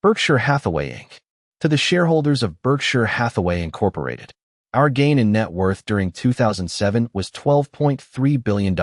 Berkshire Hathaway Inc. To the shareholders of Berkshire Hathaway Incorporated, our gain in net worth during 2007 was $12.3 billion,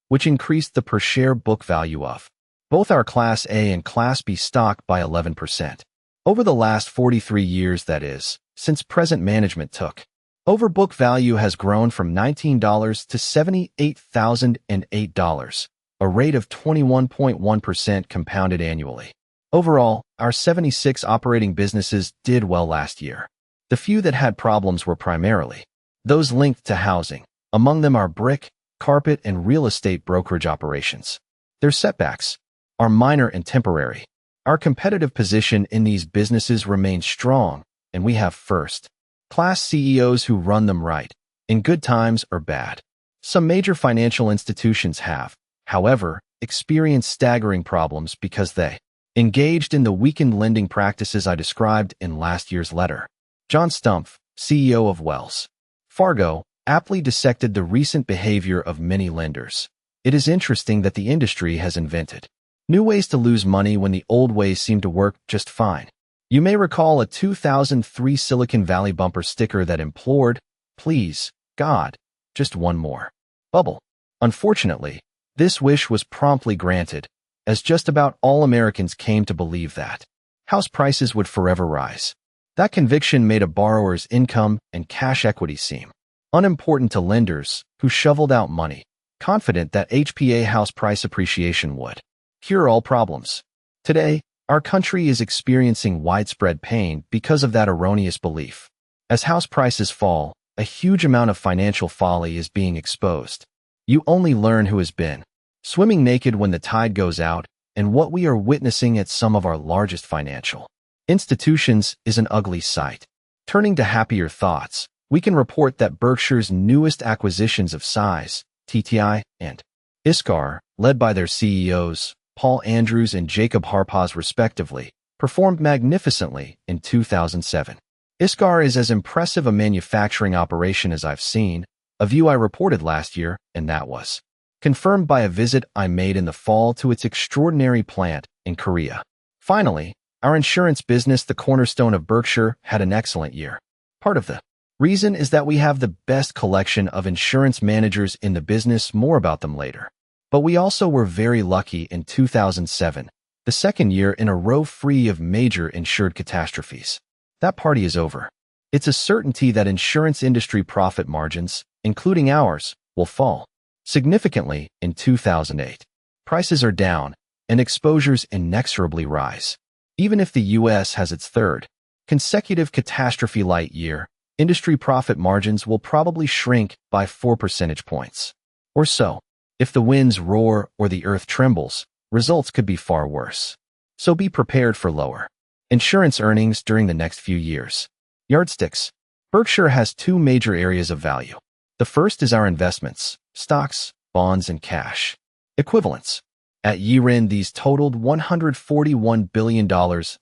which increased the per-share book value of both our Class A and Class B stock by 11%. Over the last 43 years, that is, since present management took over, book value has grown from $19 to $78,008, a rate of 21.1% compounded annually. Overall, our 76 operating businesses did well last year. The few that had problems were primarily those linked to housing. Among them are brick, carpet, and real estate brokerage operations. Their setbacks are minor and temporary. Our competitive position in these businesses remains strong, and we have first-class CEOs who run them right, in good times or bad. Some major financial institutions have, however, experienced staggering problems because they engaged in the weakened lending practices I described in last year's letter. John Stumpf, CEO of Wells Fargo, aptly dissected the recent behavior of many lenders. It is interesting that the industry has invented new ways to lose money when the old ways seem to work just fine. You may recall a 2003 Silicon Valley bumper sticker that implored, "Please, God, just one more bubble." Unfortunately, this wish was promptly granted, as just about all Americans came to believe that house prices would forever rise. That conviction made a borrower's income and cash equity seem unimportant to lenders who shoveled out money, confident that HPA house price appreciation would cure all problems. Today, our country is experiencing widespread pain because of that erroneous belief. As house prices fall, a huge amount of financial folly is being exposed. You only learn who has been swimming naked when the tide goes out, and what we are witnessing at some of our largest financial institutions is an ugly sight. Turning to happier thoughts, we can report that Berkshire's newest acquisitions of size, TTI and ISCAR, led by their CEOs, Paul Andrews and Jacob Harpaz respectively, performed magnificently in 2007. ISCAR is as impressive a manufacturing operation as I've seen, a view I reported last year, and that was confirmed by a visit I made in the fall to its extraordinary plant in Korea. Finally, our insurance business, the cornerstone of Berkshire, had an excellent year. Part of the reason is that we have the best collection of insurance managers in the business. More about them later. But we also were very lucky in 2007, the second year in a row free of major insured catastrophes. That party is over. It's a certainty that insurance industry profit margins, including ours, will fall significantly in 2008. Prices are down, and exposures inexorably rise. Even if the U.S. has its third consecutive catastrophe-light year, industry profit margins will probably shrink by 4 percentage points or so. If the winds roar or the earth trembles, results could be far worse. So be prepared for lower insurance earnings during the next few years. Yardsticks. Berkshire has two major areas of value. The first is our investments, stocks, bonds, and cash equivalents. At year-end, these totaled $141 billion,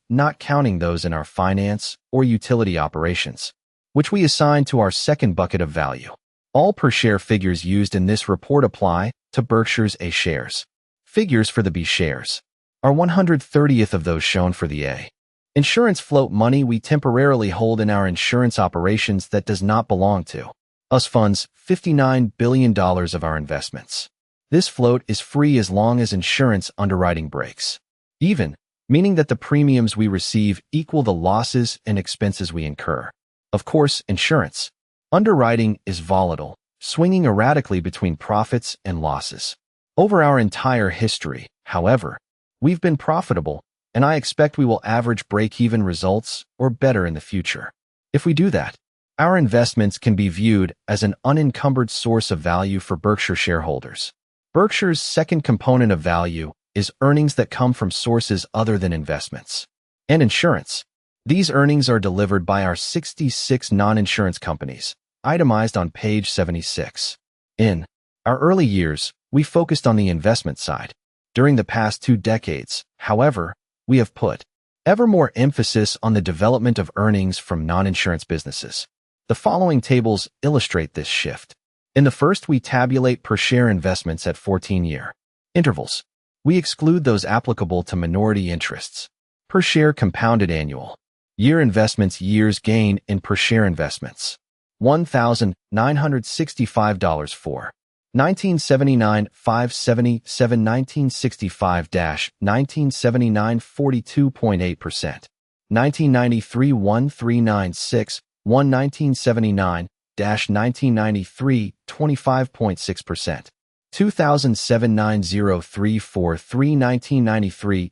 not counting those in our finance or utility operations, which we assign to our second bucket of value. All per-share figures used in this report apply to Berkshire's A shares. Figures for the B shares are 130th of those shown for the A. Insurance float money we temporarily hold in our insurance operations that does not belong to us funds $59 billion of our investments. This float is free as long as insurance underwriting breaks even, meaning that the premiums we receive equal the losses and expenses we incur. Of course, insurance underwriting is volatile, swinging erratically between profits and losses. Over our entire history, however, we've been profitable, and I expect we will average break-even results or better in the future. If we do that, our investments can be viewed as an unencumbered source of value for Berkshire shareholders. Berkshire's second component of value is earnings that come from sources other than investments and insurance. These earnings are delivered by our 66 non-insurance companies, itemized on page 76. In our early years, we focused on the investment side. During the past 2 decades, however, we have put ever more emphasis on the development of earnings from non-insurance businesses. The following tables illustrate this shift. In the first, we tabulate per-share investments at 14-year intervals. We exclude those applicable to minority interests. Per share compounded annual. Year investments years gain in per share investments. $1,965 for 1979 570 1965 1979 42.8%. 1993 1396 1979 1993 25.6%. 2007 9034 1993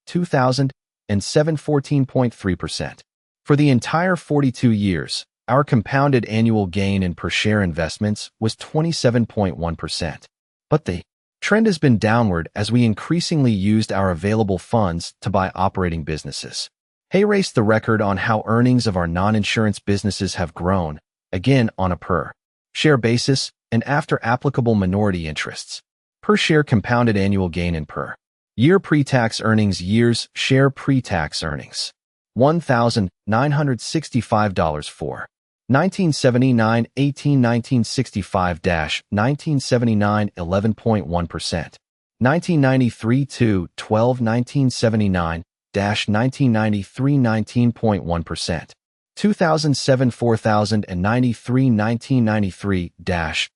2007 14.3%. For the entire 42 years, our compounded annual gain in per share investments was 27.1%. But the trend has been downward as we increasingly used our available funds to buy operating businesses. Hay raced the record on how earnings of our non-insurance businesses have grown, again on a per share basis and after applicable minority interests. Per share compounded annual gain in per year pre-tax earnings years share pre-tax earnings. $1,965 for 1979 18 1965 1979 11.1%. 1993 2 12 1979 1993 19.1%. 2007 4093 1993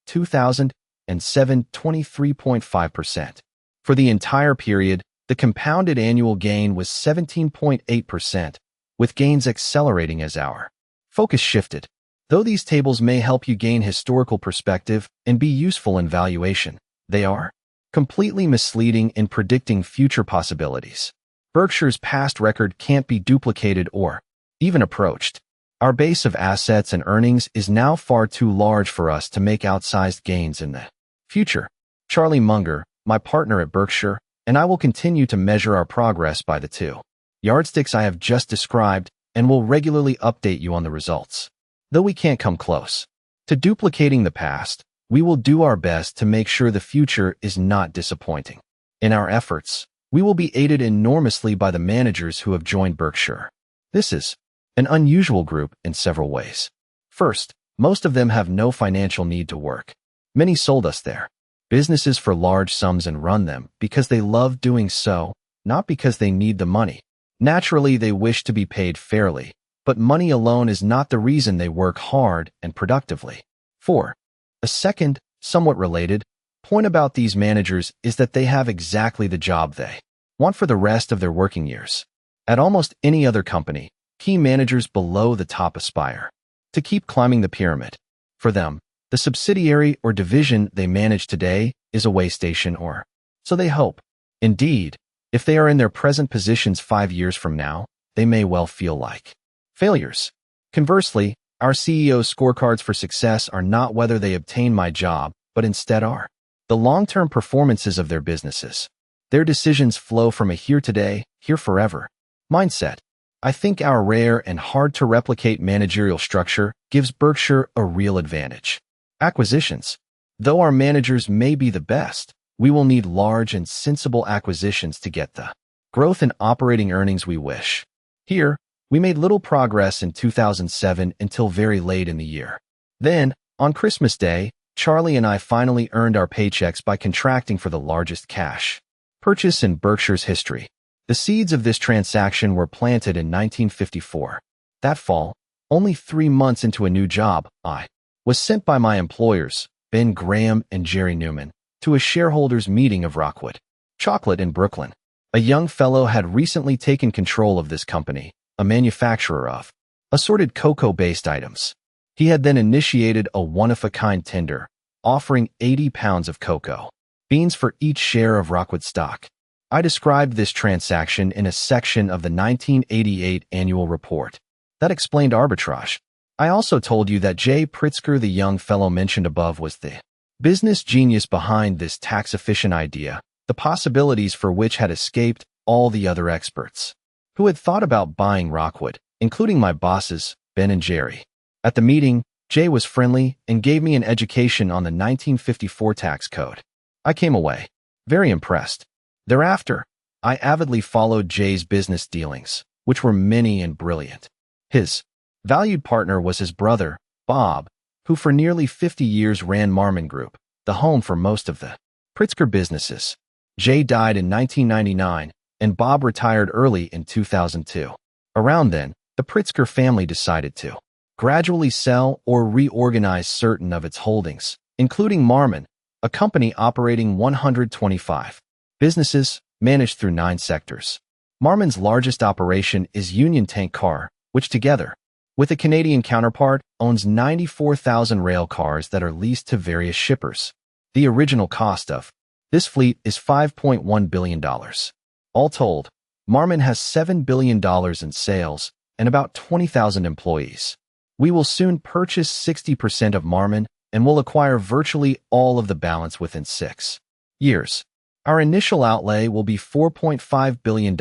2007 23.5%. For the entire period, the compounded annual gain was 17.8%, with gains accelerating as our focus shifted. Though these tables may help you gain historical perspective and be useful in valuation, they are completely misleading in predicting future possibilities. Berkshire's past record can't be duplicated or even approached. Our base of assets and earnings is now far too large for us to make outsized gains in the future. Charlie Munger, my partner at Berkshire, and I will continue to measure our progress by the two yardsticks I have just described and will regularly update you on the results. Though we can't come close to duplicating the past, we will do our best to make sure the future is not disappointing. In our efforts, we will be aided enormously by the managers who have joined Berkshire. This is an unusual group in several ways. First, most of them have no financial need to work. Many sold us their businesses for large sums and run them because they love doing so, not because they need the money. Naturally, they wish to be paid fairly, but money alone is not the reason they work hard and productively. 4. A second, somewhat related, point about these managers is that they have exactly the job they want for the rest of their working years. At almost any other company, key managers below the top aspire to keep climbing the pyramid. For them, the subsidiary or division they manage today is a way station or so they hope. Indeed, if they are in their present positions 5 years from now, they may well feel like failures. Conversely, our CEO's scorecards for success are not whether they obtain my job, but instead are the long-term performances of their businesses. Their decisions flow from a here today, here forever mindset. I think our rare and hard-to-replicate managerial structure gives Berkshire a real advantage. Acquisitions. Though our managers may be the best, we will need large and sensible acquisitions to get the growth in operating earnings we wish. Here, we made little progress in 2007 until very late in the year. Then, on Christmas Day, Charlie and I finally earned our paychecks by contracting for the largest cash purchase in Berkshire's history. The seeds of this transaction were planted in 1954. That fall, only 3 months into a new job, I was sent by my employers, Ben Graham and Jerry Newman, to a shareholders meeting of Rockwood Chocolate in Brooklyn. A young fellow had recently taken control of this company, a manufacturer of assorted cocoa-based items. He had then initiated a one-of-a-kind tender, offering 80 pounds of cocoa beans for each share of Rockwood stock. I described this transaction in a section of the 1988 annual report that explained arbitrage. I also told you that Jay Pritzker, the young fellow mentioned above, was the business genius behind this tax-efficient idea, the possibilities for which had escaped all the other experts who had thought about buying Rockwood, including my bosses, Ben and Jerry. At the meeting, Jay was friendly and gave me an education on the 1954 tax code. I came away very impressed. Thereafter, I avidly followed Jay's business dealings, which were many and brilliant. His valued partner was his brother, Bob, who for nearly 50 years ran Marmon Group, the home for most of the Pritzker businesses. Jay died in 1999, and Bob retired early in 2002. Around then, the Pritzker family decided to gradually sell or reorganize certain of its holdings, including Marmon, a company operating 125 businesses managed through 9 sectors. Marmon's largest operation is Union Tank Car, which together with a Canadian counterpart owns 94,000 rail cars that are leased to various shippers. The original cost of this fleet is $5.1 billion. All told, Marmon has $7 billion in sales and about 20,000 employees. We will soon purchase 60% of Marmon and will acquire virtually all of the balance within 6 years. Our initial outlay will be $4.5 billion,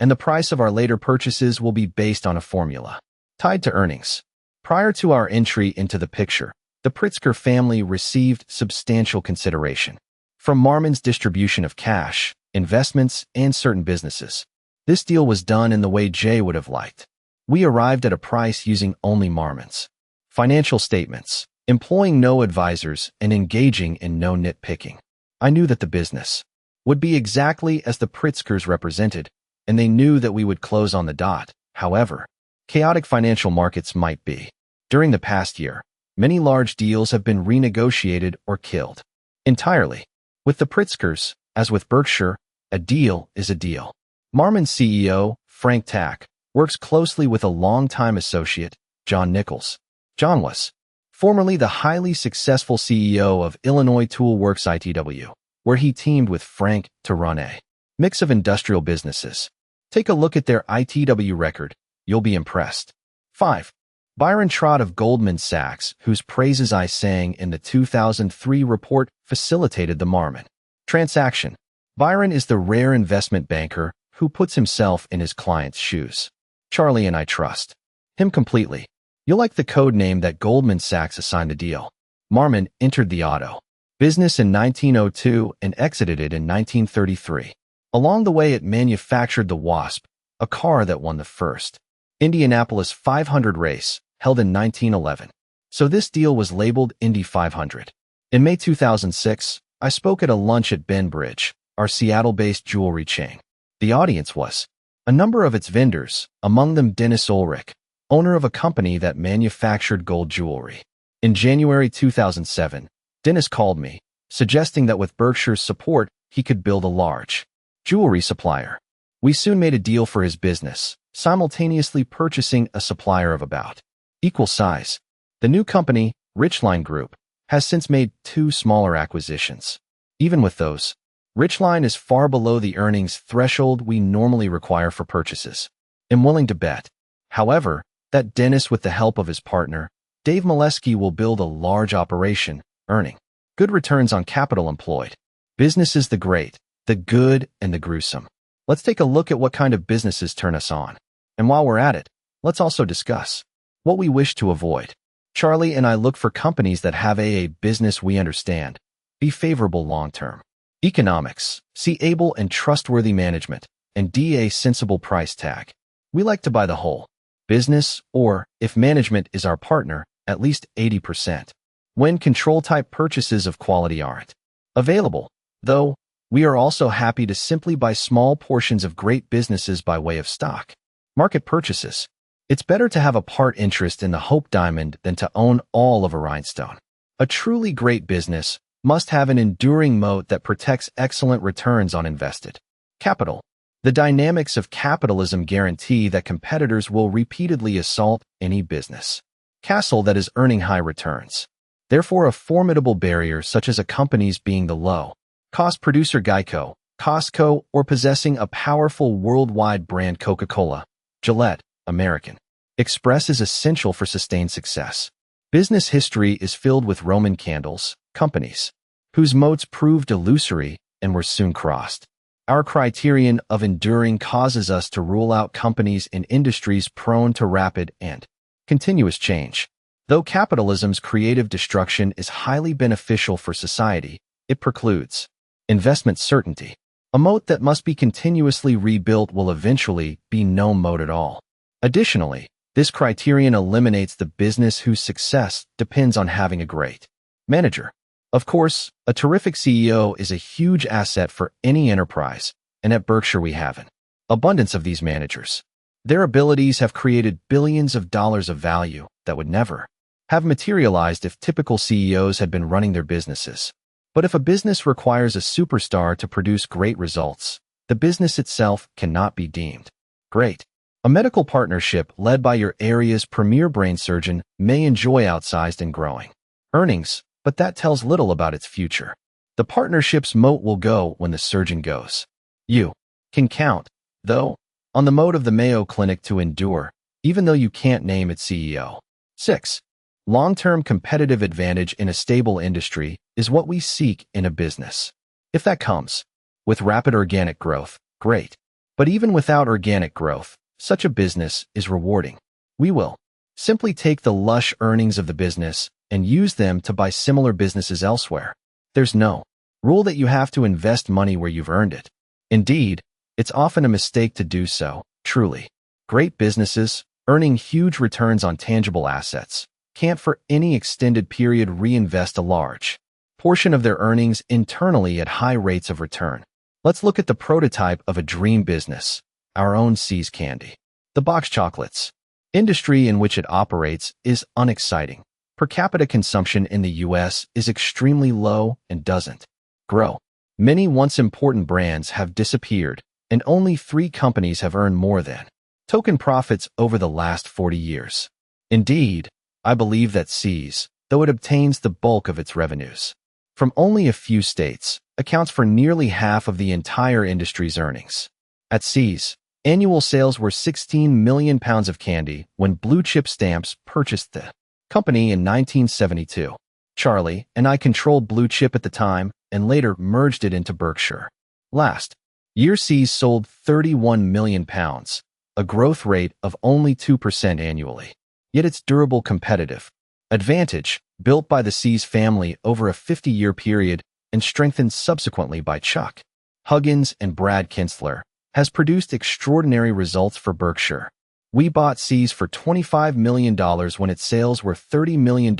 and the price of our later purchases will be based on a formula tied to earnings. Prior to our entry into the picture, the Pritzker family received substantial consideration from Marmon's distribution of cash, investments, and certain businesses. This deal was done in the way Jay would have liked. We arrived at a price using only Marmon's financial statements, employing no advisors, and engaging in no nitpicking. I knew that the business would be exactly as the Pritzkers represented, and they knew that we would close on the dot. However, chaotic financial markets might be. During the past year, many large deals have been renegotiated or killed entirely. With the Pritzkers, as with Berkshire, a deal is a deal. Marmon's CEO, Frank Tack, works closely with a longtime associate, John Nichols. John was formerly the highly successful CEO of Illinois Tool Works ITW, where he teamed with Frank to run a mix of industrial businesses. Take a look at their ITW record. You'll be impressed. 5. Byron Trott of Goldman Sachs, whose praises I sang in the 2003 report, facilitated the Marmon transaction. Byron is the rare investment banker who puts himself in his client's shoes. Charlie and I trust him completely. You'll like the code name that Goldman Sachs assigned the deal. Marmon entered the auto business in 1902 and exited it in 1933. Along the way, it manufactured the Wasp, a car that won the first Indianapolis 500 race, held in 1911. So this deal was labeled Indy 500. In May 2006, I spoke at a lunch at Benbridge, our Seattle-based jewelry chain. The audience was a number of its vendors, among them Dennis Ulrich, owner of a company that manufactured gold jewelry. In January 2007, Dennis called me, suggesting that with Berkshire's support, he could build a large jewelry supplier. We soon made a deal for his business, simultaneously purchasing a supplier of about equal size. The new company, Richline Group, has since made 2 smaller acquisitions. Even with those, Richline is far below the earnings threshold we normally require for purchases. I'm willing to bet, however, that Dennis, with the help of his partner, Dave Molesky, will build a large operation, earning good returns on capital employed. Businesses: the great, the good, and the gruesome. Let's take a look at what kind of businesses turn us on. And while we're at it, let's also discuss what we wish to avoid. Charlie and I look for companies that have a business we understand, be favorable long-term economics, C, able and trustworthy management, and D, a sensible price tag. We like to buy the whole business, or, if management is our partner, at least 80%. When control-type purchases of quality aren't available, though, we are also happy to simply buy small portions of great businesses by way of stock market purchases. It's better to have a part interest in the Hope Diamond than to own all of a rhinestone. A truly great business must have an enduring moat that protects excellent returns on invested capital. The dynamics of capitalism guarantee that competitors will repeatedly assault any business castle that is earning high returns. Therefore, a formidable barrier such as a company's being the low-cost producer Geico, Costco, or possessing a powerful worldwide brand Coca-Cola, Gillette, American Express is essential for sustained success. Business history is filled with Roman candles, companies whose moats proved illusory and were soon crossed. Our criterion of enduring causes us to rule out companies in industries prone to rapid and continuous change. Though capitalism's creative destruction is highly beneficial for society, it precludes investment certainty. A moat that must be continuously rebuilt will eventually be no moat at all. Additionally, this criterion eliminates the business whose success depends on having a great manager. Of course, a terrific CEO is a huge asset for any enterprise, and at Berkshire we have an abundance of these managers. Their abilities have created billions of dollars of value that would never have materialized if typical CEOs had been running their businesses. But if a business requires a superstar to produce great results, the business itself cannot be deemed great. A medical partnership led by your area's premier brain surgeon may enjoy outsized and growing earnings, but that tells little about its future. The partnership's moat will go when the surgeon goes. You can count, though, on the moat of the Mayo Clinic to endure, even though you can't name its CEO. 6. Long-term competitive advantage in a stable industry is what we seek in a business. If that comes with rapid organic growth, great. But even without organic growth, such a business is rewarding. We will simply take the lush earnings of the business and use them to buy similar businesses elsewhere. There's no rule that you have to invest money where you've earned it. Indeed, it's often a mistake to do so. Truly great businesses, earning huge returns on tangible assets, can't for any extended period reinvest a large portion of their earnings internally at high rates of return. Let's look at the prototype of a dream business, our own See's Candy. The box chocolates industry in which it operates is unexciting. Per capita consumption in the U.S. is extremely low and doesn't grow. Many once important brands have disappeared, and only 3 companies have earned more than token profits over the last 40 years. Indeed, I believe that See's, though it obtains the bulk of its revenues from only a few states, accounts for nearly half of the entire industry's earnings. At See's, annual sales were 16 million pounds of candy when Blue Chip Stamps purchased the company in 1972. Charlie and I controlled Blue Chip at the time and later merged it into Berkshire. Last year, See's sold 31 million pounds, a growth rate of only 2% annually. Yet its durable competitive advantage, built by the See's family over a 50-year period and strengthened subsequently by Chuck Huggins and Brad Kinstler, has produced extraordinary results for Berkshire. We bought See's for $25 million when its sales were $30 million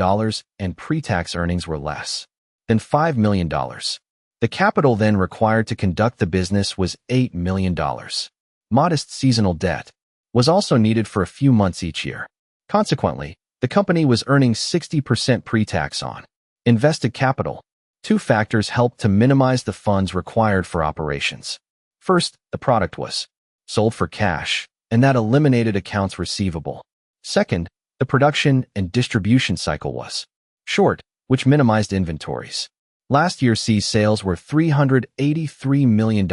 and pre-tax earnings were less than $5 million. The capital then required to conduct the business was $8 million. Modest seasonal debt was also needed for a few months each year. Consequently, the company was earning 60% pre-tax on invested capital. 2 factors helped to minimize the funds required for operations. First, the product was sold for cash, and that eliminated accounts receivable. Second, the production and distribution cycle was short, which minimized inventories. Last year, See's sales were $383 million,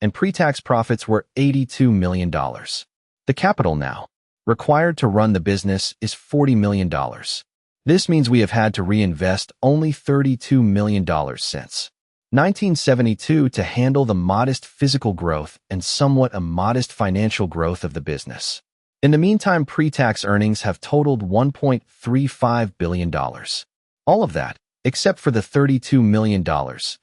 and pre-tax profits were $82 million. The capital now required to run the business is $40 million. This means we have had to reinvest only $32 million since 1972 to handle the modest physical growth and somewhat immodest financial growth of the business. In the meantime, pre-tax earnings have totaled $1.35 billion. All of that, except for the $32 million,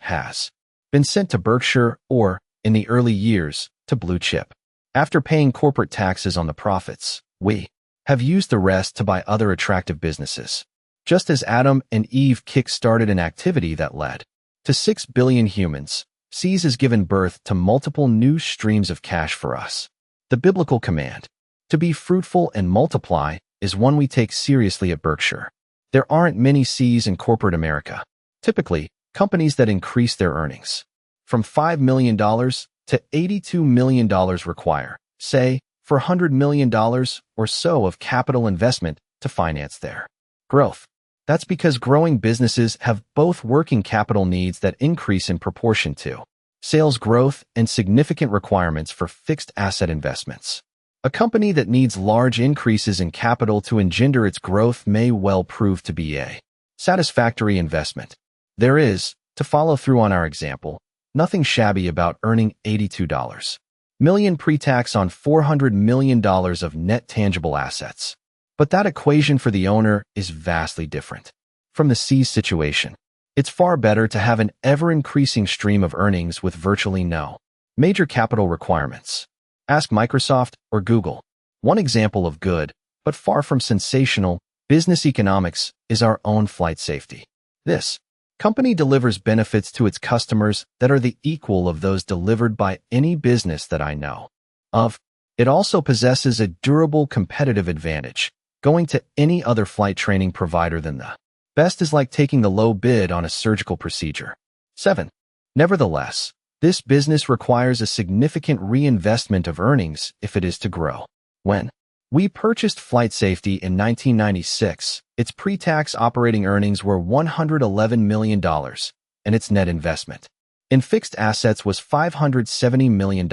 has been sent to Berkshire or, in the early years, to Blue Chip. After paying corporate taxes on the profits, we have used the rest to buy other attractive businesses. Just as Adam and Eve kick-started an activity that led to 6 billion humans, See's has given birth to multiple new streams of cash for us. The biblical command to be fruitful and multiply is one we take seriously at Berkshire. There aren't many See's in corporate America. Typically, companies that increase their earnings from $5 million to $82 million require, say, for $100 million or so of capital investment to finance their growth. That's because growing businesses have both working capital needs that increase in proportion to sales growth and significant requirements for fixed asset investments. A company that needs large increases in capital to engender its growth may well prove to be a satisfactory investment. There is, to follow through on our example, nothing shabby about earning $82 million pre-tax on $400 million of net tangible assets. But that equation for the owner is vastly different from the See's situation. It's far better to have an ever-increasing stream of earnings with virtually no major capital requirements. Ask Microsoft or Google. One example of good, but far from sensational, business economics is our own flight safety. This Company delivers benefits to its customers that are the equal of those delivered by any business that I know of. It also possesses a durable competitive advantage. Going to any other flight training provider than the best is like taking the low bid on a surgical procedure. 7. Nevertheless, this business requires a significant reinvestment of earnings if it is to grow. When we purchased Flight Safety in 1996, its pre-tax operating earnings were $111 million, and its net investment in fixed assets was $570 million.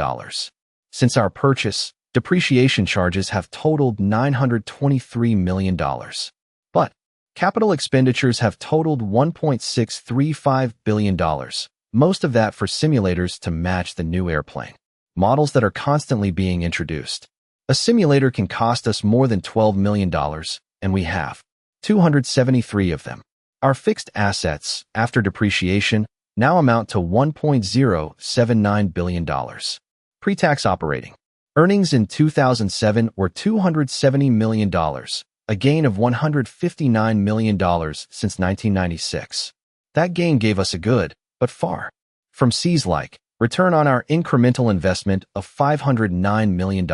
Since our purchase, depreciation charges have totaled $923 million. But capital expenditures have totaled $1.635 billion, most of that for simulators to match the new airplane models that are constantly being introduced. A simulator can cost us more than $12 million, and we have 273 of them. Our fixed assets, after depreciation, now amount to $1.079 billion. Pre-tax operating earnings in 2007 were $270 million, a gain of $159 million since 1996. That gain gave us a good, but far from C's-like, return on our incremental investment of $509 million.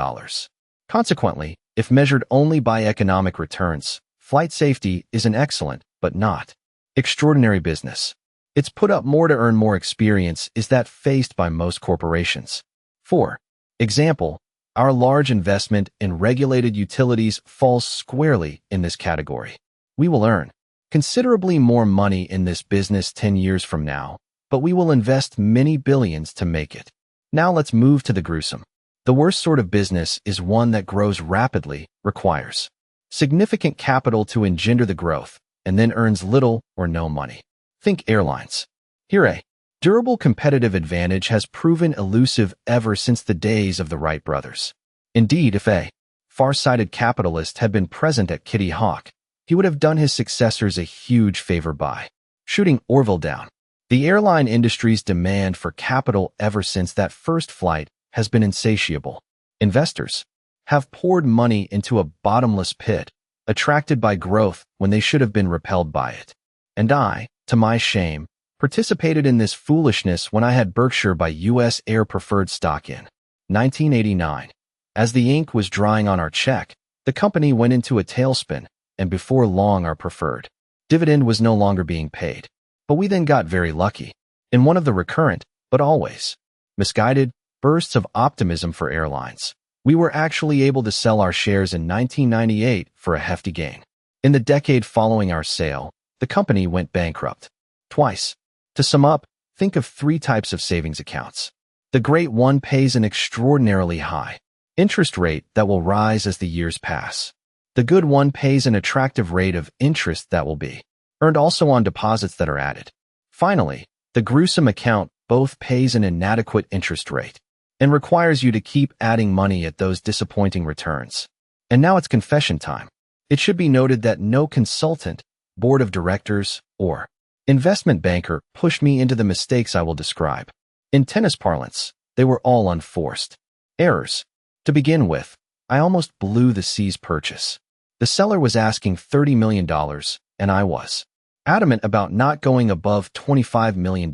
Consequently, if measured only by economic returns, Flight Safety is an excellent, but not extraordinary business. Its put up more to earn more experience is that faced by most corporations. 4. Example, our large investment in regulated utilities falls squarely in this category. We will earn considerably more money in this business 10 years from now, but we will invest many billions to make it. Now let's move to the gruesome. The worst sort of business is one that grows rapidly, requires significant capital to engender the growth, and then earns little or no money. Think airlines. Here a durable competitive advantage has proven elusive ever since the days of the Wright brothers. Indeed, if a far-sighted capitalist had been present at Kitty Hawk, he would have done his successors a huge favor by shooting Orville down. The airline industry's demand for capital ever since that first flight has been insatiable. Investors have poured money into a bottomless pit, attracted by growth when they should have been repelled by it. And I, to my shame, participated in this foolishness when I had Berkshire by U.S. Air preferred stock in 1989. As the ink was drying on our check, the company went into a tailspin, and before long our preferred dividend was no longer being paid. But we then got very lucky. In one of the recurrent, but always misguided, bursts of optimism for airlines, we were actually able to sell our shares in 1998 for a hefty gain. In the decade following our sale, the company went bankrupt twice. To sum up, think of 3 types of savings accounts. The great one pays an extraordinarily high interest rate that will rise as the years pass. The good one pays an attractive rate of interest that will be earned also on deposits that are added. Finally, the gruesome account both pays an inadequate interest rate and requires you to keep adding money at those disappointing returns. And now it's confession time. It should be noted that no consultant, board of directors, or investment banker pushed me into the mistakes I will describe. In tennis parlance, they were all unforced errors. To begin with, I almost blew the C's purchase. The seller was asking $30 million, and I was adamant about not going above $25 million.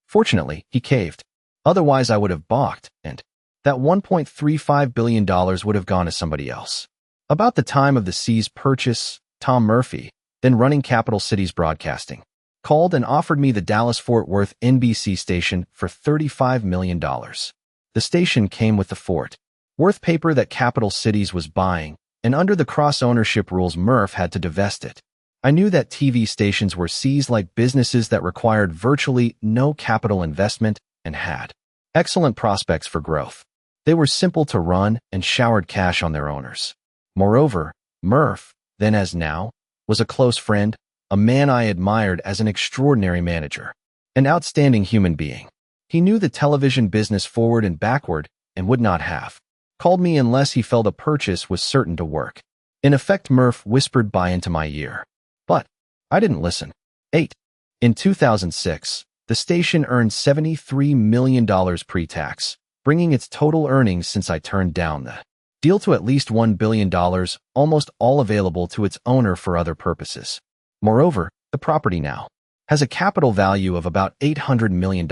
Fortunately, he caved. Otherwise, I would have balked, and that $1.35 billion would have gone to somebody else. About the time of the C's purchase, Tom Murphy, then running Capital Cities Broadcasting, called and offered me the Dallas-Fort Worth NBC station for $35 million. The station came with the Fort Worth paper that Capital Cities was buying, and under the cross-ownership rules Murph had to divest it. I knew that TV stations were C's-like businesses that required virtually no capital investment and had excellent prospects for growth. They were simple to run and showered cash on their owners. Moreover, Murph, then as now, was a close friend, a man I admired as an extraordinary manager, an outstanding human being. He knew the television business forward and backward and would not have called me unless he felt a purchase was certain to work. In effect, Murph whispered by into my ear. But I didn't listen. 8. In 2006, the station earned $73 million pre-tax, bringing its total earnings since I turned down the deal to at least $1 billion, almost all available to its owner for other purposes. Moreover, the property now has a capital value of about $800 million.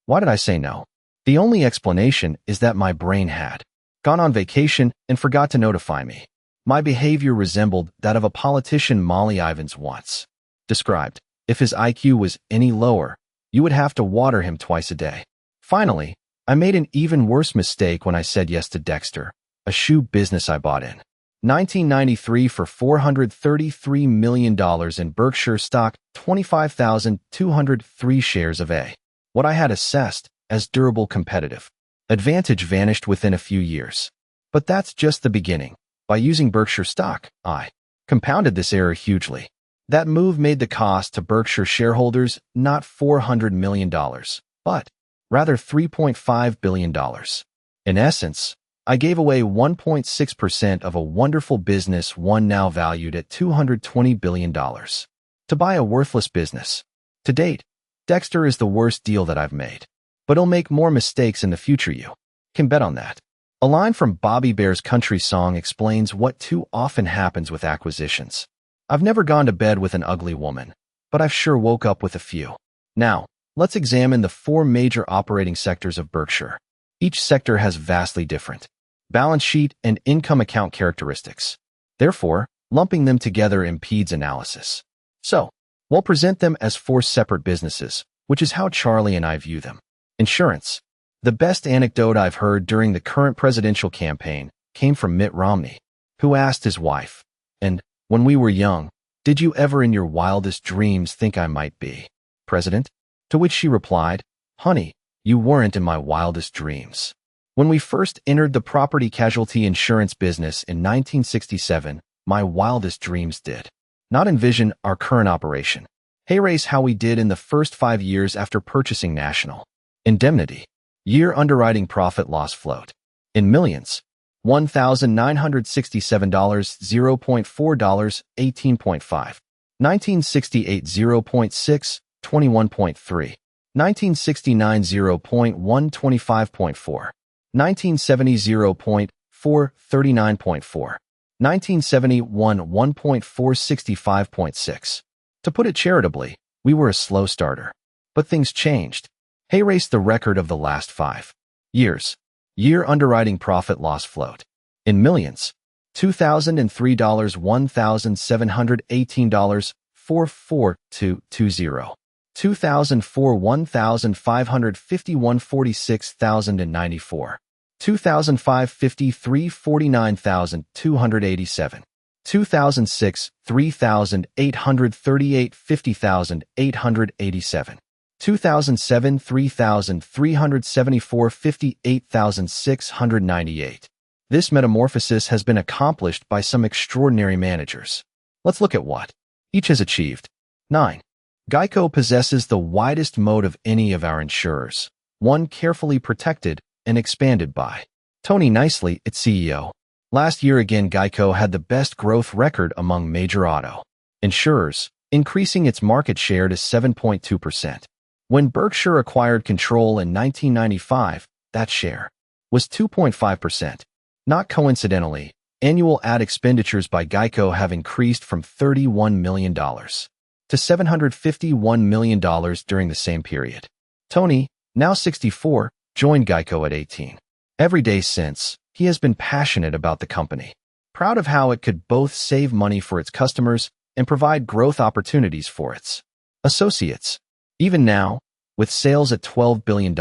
Why did I say no? The only explanation is that my brain had gone on vacation and forgot to notify me. My behavior resembled that of a politician Molly Ivins once described. If his IQ was any lower, you would have to water him twice a day. Finally, I made an even worse mistake when I said yes to Dexter, a shoe business I bought in 1993 for $433 million in Berkshire stock, 25,203 shares of A. What I had assessed as durable competitive advantage vanished within a few years. But that's just the beginning. By using Berkshire stock, I compounded this error hugely. That move made the cost to Berkshire shareholders not $400 million, but rather $3.5 billion. In essence, I gave away 1.6% of a wonderful business, one now valued at $220 billion, to buy a worthless business. To date, Dexter is the worst deal that I've made. But he'll make more mistakes in the future, you can bet on that. A line from Bobby Bear's country song explains what too often happens with acquisitions. I've never gone to bed with an ugly woman, but I've sure woke up with a few. Now, let's examine the four major operating sectors of Berkshire. Each sector has vastly different balance sheet and income account characteristics. Therefore, lumping them together impedes analysis. So, we'll present them as four separate businesses, which is how Charlie and I view them. Insurance. The best anecdote I've heard during the current presidential campaign came from Mitt Romney, who asked his wife, "And when we were young, did you ever in your wildest dreams think I might be president?" To which she replied, "Honey, you weren't in my wildest dreams." When we first entered the property casualty insurance business in 1967, my wildest dreams did not envision our current operation. Hathaway's how we did in the first 5 years after purchasing National Indemnity. Year underwriting profit loss float. In millions. $1,967, $0.4, 18.5. 1968 0.6, 21.3. 1969 0.1, 25.4. 1970 0.4, 39.4. 1971 1.4, 65.6. To put it charitably, we were a slow starter. But things changed. Hay raced the record of the last 5 years. Year underwriting profit loss float. In millions. $2,003, $1,718, 44220. 2004 $1,551, 46,094. 2005 $49,287. 2006 $3,838, 50,887. 2007 $3,374, 58,698. This metamorphosis has been accomplished by some extraordinary managers. Let's look at what each has achieved. 9. Geico possesses the widest moat of any of our insurers, one carefully protected and expanded by Tony Nicely, its CEO. Last year again, Geico had the best growth record among major auto insurers, increasing its market share to 7.2%. When Berkshire acquired control in 1995, that share was 2.5%. Not coincidentally, annual ad expenditures by Geico have increased from $31 million to $751 million during the same period. Tony, now 64, joined Geico at 18. Every day since, he has been passionate about the company, proud of how it could both save money for its customers and provide growth opportunities for its associates. Even now, with sales at $12 billion,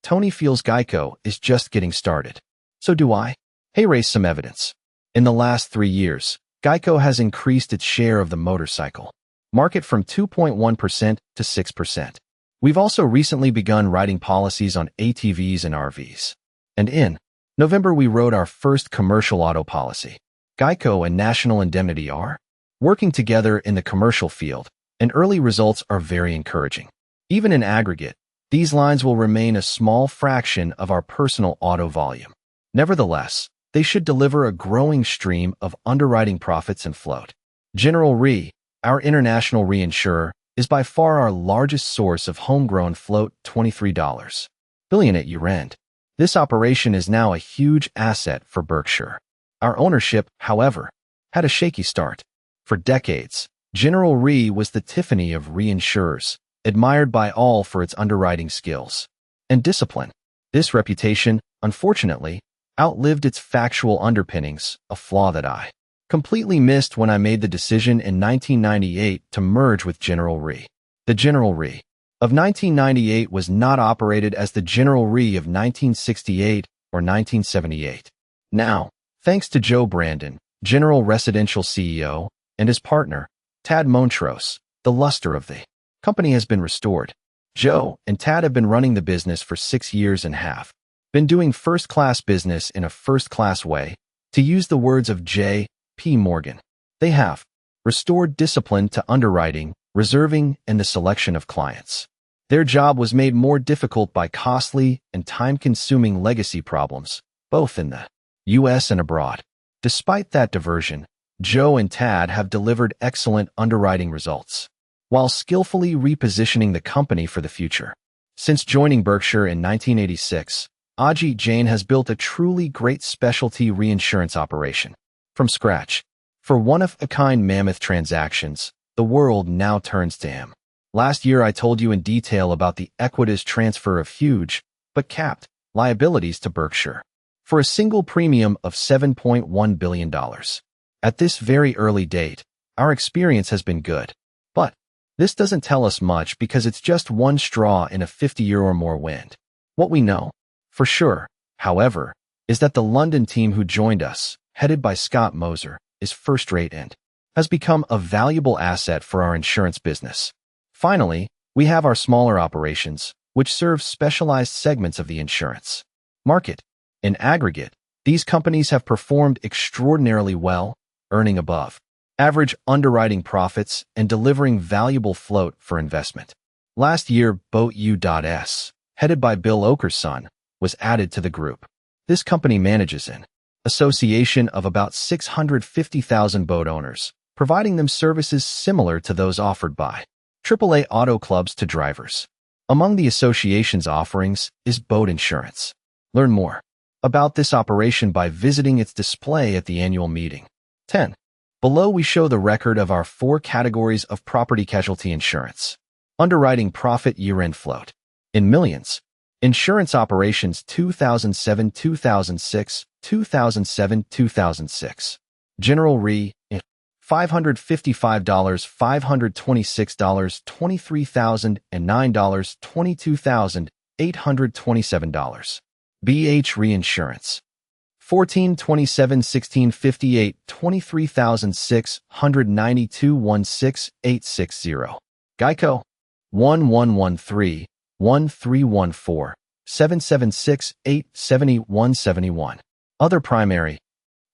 Tony feels Geico is just getting started. So do I. Hey, raise some evidence. In the last 3 years, Geico has increased its share of the motorcycle market from 2.1% to 6%. We've also recently begun writing policies on ATVs and RVs. And in November, we wrote our first commercial auto policy. Geico and National Indemnity are working together in the commercial field, and early results are very encouraging. Even in aggregate, these lines will remain a small fraction of our personal auto volume. Nevertheless, they should deliver a growing stream of underwriting profits and float. General Re, our international reinsurer, is by far our largest source of homegrown float, $23 billion at year-end. This operation is now a huge asset for Berkshire. Our ownership, however, had a shaky start. For decades, General Re was the Tiffany of reinsurers, admired by all for its underwriting skills and discipline. This reputation, unfortunately, outlived its factual underpinnings, a flaw that I completely missed when I made the decision in 1998 to merge with General Re. The General Re of 1998 was not operated as the General Re of 1968 or 1978. Now, thanks to Joe Brandon, General Residential CEO, and his partner, Tad Montrose, the luster of the company has been restored. Joe and Tad have been running the business for 6 years and have been doing first-class business in a first-class way, to use the words of J. P. Morgan. They have restored discipline to underwriting, reserving, and the selection of clients. Their job was made more difficult by costly and time-consuming legacy problems, both in the U.S. and abroad. Despite that diversion, Joe and Tad have delivered excellent underwriting results, while skillfully repositioning the company for the future. Since joining Berkshire in 1986, Ajit Jain has built a truly great specialty reinsurance operation from scratch. For one-of-a-kind mammoth transactions, the world now turns to him. Last year I told you in detail about the equitous transfer of huge, but capped, liabilities to Berkshire for a single premium of $7.1 billion. At this very early date, our experience has been good. But this doesn't tell us much because it's just one straw in a 50-year or more wind. What we know, for sure, however, is that the London team who joined us, headed by Scott Moser, is first-rate and has become a valuable asset for our insurance business. Finally, we have our smaller operations, which serve specialized segments of the insurance market. In aggregate, these companies have performed extraordinarily well, earning above average underwriting profits and delivering valuable float for investment. Last year, Boat U.S., headed by Bill Okerson, was added to the group. This company manages an association of about 650,000 boat owners, providing them services similar to those offered by AAA auto clubs to drivers. Among the association's offerings is boat insurance. Learn more about this operation by visiting its display at the annual meeting. 10. Below we show the record of our 4 categories of property casualty insurance. Underwriting profit year-end float. In millions. Insurance operations 2007-2006, 2007-2006. General Re, $555, $526, $23,009, $22,827. BH Reinsurance, 1427-1658, $23,692, $16,860. Geico, 1113-1314, $776-870-171. Other primary,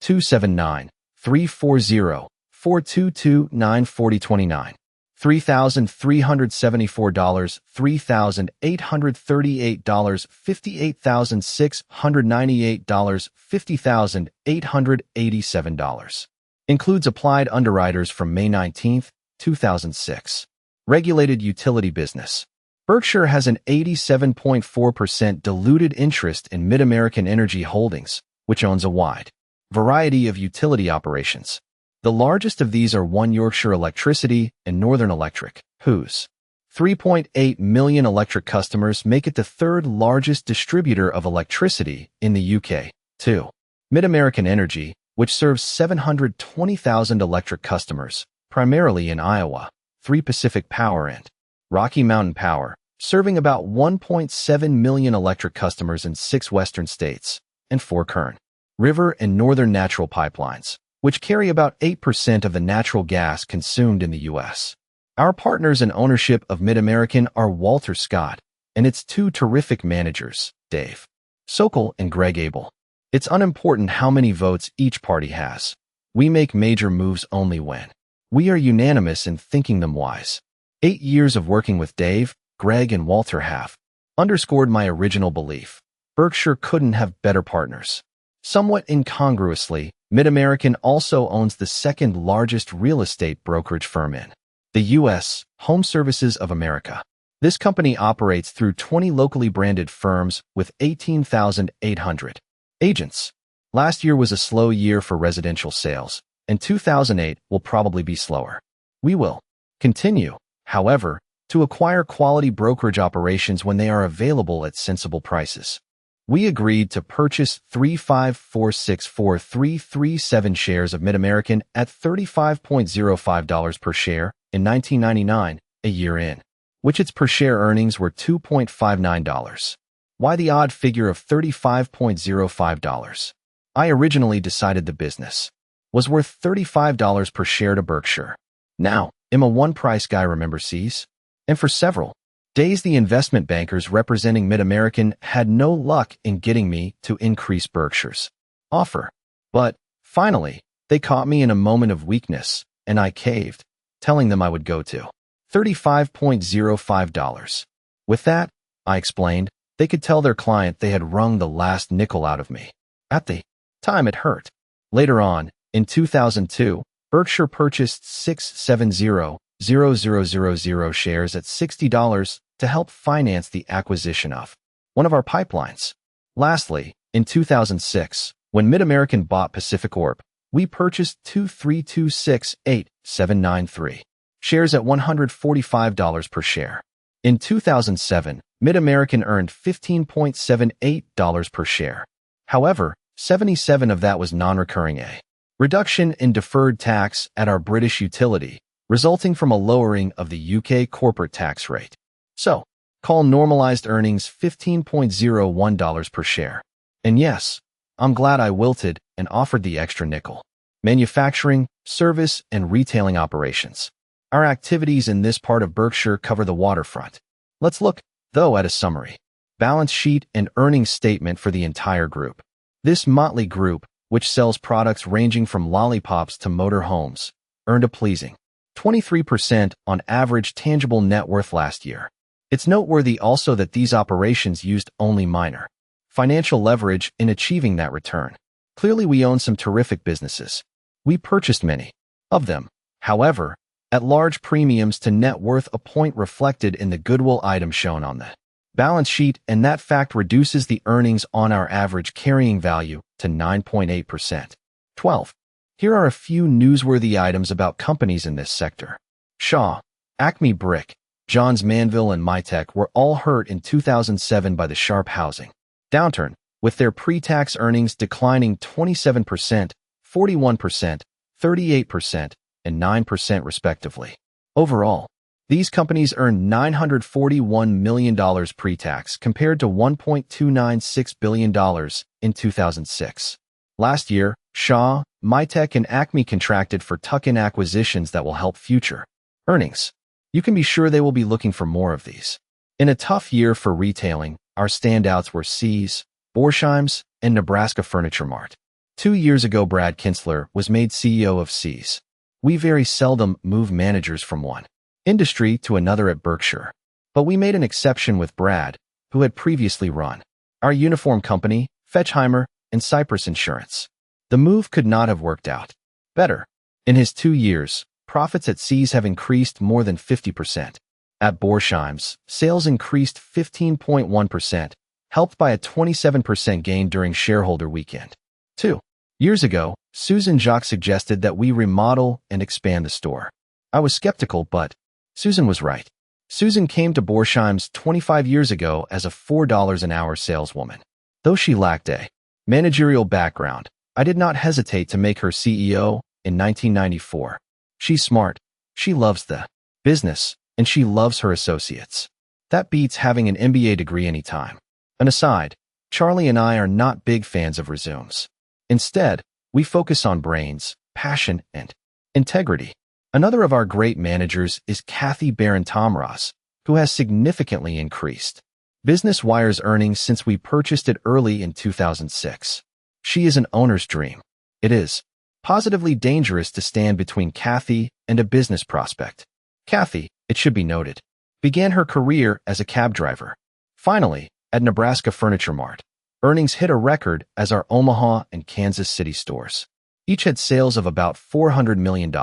279-340, $422-94029. $3,374, $3,838, $58,698, $50,887. Includes applied underwriters from May 19, 2006. Regulated utility business. Berkshire has an 87.4% diluted interest in Mid-American Energy Holdings, which owns a wide variety of utility operations. The largest of these are One Yorkshire Electricity and Northern Electric, whose 3.8 million electric customers make it the 3rd largest distributor of electricity in the UK. 2. Mid-American Energy, which serves 720,000 electric customers, primarily in Iowa. 3. Pacific Power and Rocky Mountain Power, serving about 1.7 million electric customers in 6 western states. And 4. Kern River and Northern Natural Pipelines, which carry about 8% of the natural gas consumed in the U.S. Our partners in ownership of Mid-American are Walter Scott and its 2 terrific managers, Dave Sokol and Greg Abel. It's unimportant how many votes each party has. We make major moves only when we are unanimous in thinking them wise. 8 years of working with Dave, Greg, and Walter have underscored my original belief. Berkshire couldn't have better partners. Somewhat incongruously, Mid-American also owns the 2nd largest real estate brokerage firm in the U.S., Home Services of America. This company operates through 20 locally branded firms with 18,800 agents. Last year was a slow year for residential sales, and 2008 will probably be slower. We will continue, however, to acquire quality brokerage operations when they are available at sensible prices. We agreed to purchase 354,64337 shares of Mid-American at $35.05 per share in 1999, a year in, which its per-share earnings were $2.59. Why the odd figure of $35.05? I originally decided the business was worth $35 per share to Berkshire. Now, I'm a one-price guy, remember C's? And for several days, the investment bankers representing Mid-American had no luck in getting me to increase Berkshire's offer. But, finally, they caught me in a moment of weakness, and I caved, telling them I would go to $35.05. With that, I explained, they could tell their client they had wrung the last nickel out of me. At the time, it hurt. Later on, in 2002, Berkshire purchased 670,000 shares at $60 to help finance the acquisition of one of our pipelines. Lastly, in 2006, when Mid-American bought Pacific Orb, we purchased 232,68793 shares at $145 per share. In 2007, Mid-American earned $15.78 per share. However, 77 of that was non-recurring. A reduction in deferred tax at our British utility, resulting from a lowering of the UK corporate tax rate. So, call normalized earnings $15.01 per share. And yes, I'm glad I wilted and offered the extra nickel. Manufacturing, service, and retailing operations. Our activities in this part of Berkshire cover the waterfront. Let's look, though, at a summary, balance sheet, and earnings statement for the entire group. This motley group, which sells products ranging from lollipops to motor homes, earned a pleasing 23% on average tangible net worth last year. It's noteworthy also that these operations used only minor financial leverage in achieving that return. Clearly, we own some terrific businesses. We purchased many of them, however, at large premiums to net worth, a point reflected in the goodwill item shown on the balance sheet, and that fact reduces the earnings on our average carrying value to 9.8%. 12. Here are a few newsworthy items about companies in this sector. Shaw, Acme Brick, Johns Manville, and Mitek were all hurt in 2007 by the sharp housing downturn, with their pre-tax earnings declining 27%, 41%, 38%, and 9% respectively. Overall, these companies earned $941 million pre-tax compared to $1.296 billion in 2006. Last year, Shaw, Mitek, and Acme contracted for tuck-in acquisitions that will help future earnings. You can be sure they will be looking for more of these. In a tough year for retailing, our standouts were See's, Borsheim's, and Nebraska Furniture Mart. 2 years ago, Brad Kinsler was made CEO of See's. We very seldom move managers from one industry to another at Berkshire, but we made an exception with Brad, who had previously run our uniform company, Fetchheimer, and Cypress Insurance. The move could not have worked out better. In his 2 years, profits at See's have increased more than 50%. At Borsheim's, sales increased 15.1%, helped by a 27% gain during shareholder weekend. 2 years ago, Susan Jacques suggested that we remodel and expand the store. I was skeptical, but Susan was right. Susan came to Borsheim's 25 years ago as a $4 an hour saleswoman. Though she lacked a managerial background, I did not hesitate to make her CEO in 1994. She's smart, she loves the business, and she loves her associates. That beats having an MBA degree anytime. An aside, Charlie and I are not big fans of resumes. Instead, we focus on brains, passion, and integrity. Another of our great managers is Kathy Barron-Tomras, who has significantly increased Business Wire's earnings since we purchased it early in 2006. She is an owner's dream. It is positively dangerous to stand between Kathy and a business prospect. Kathy, it should be noted, began her career as a cab driver. Finally, at Nebraska Furniture Mart, earnings hit a record as our Omaha and Kansas City stores each had sales of about $400 million.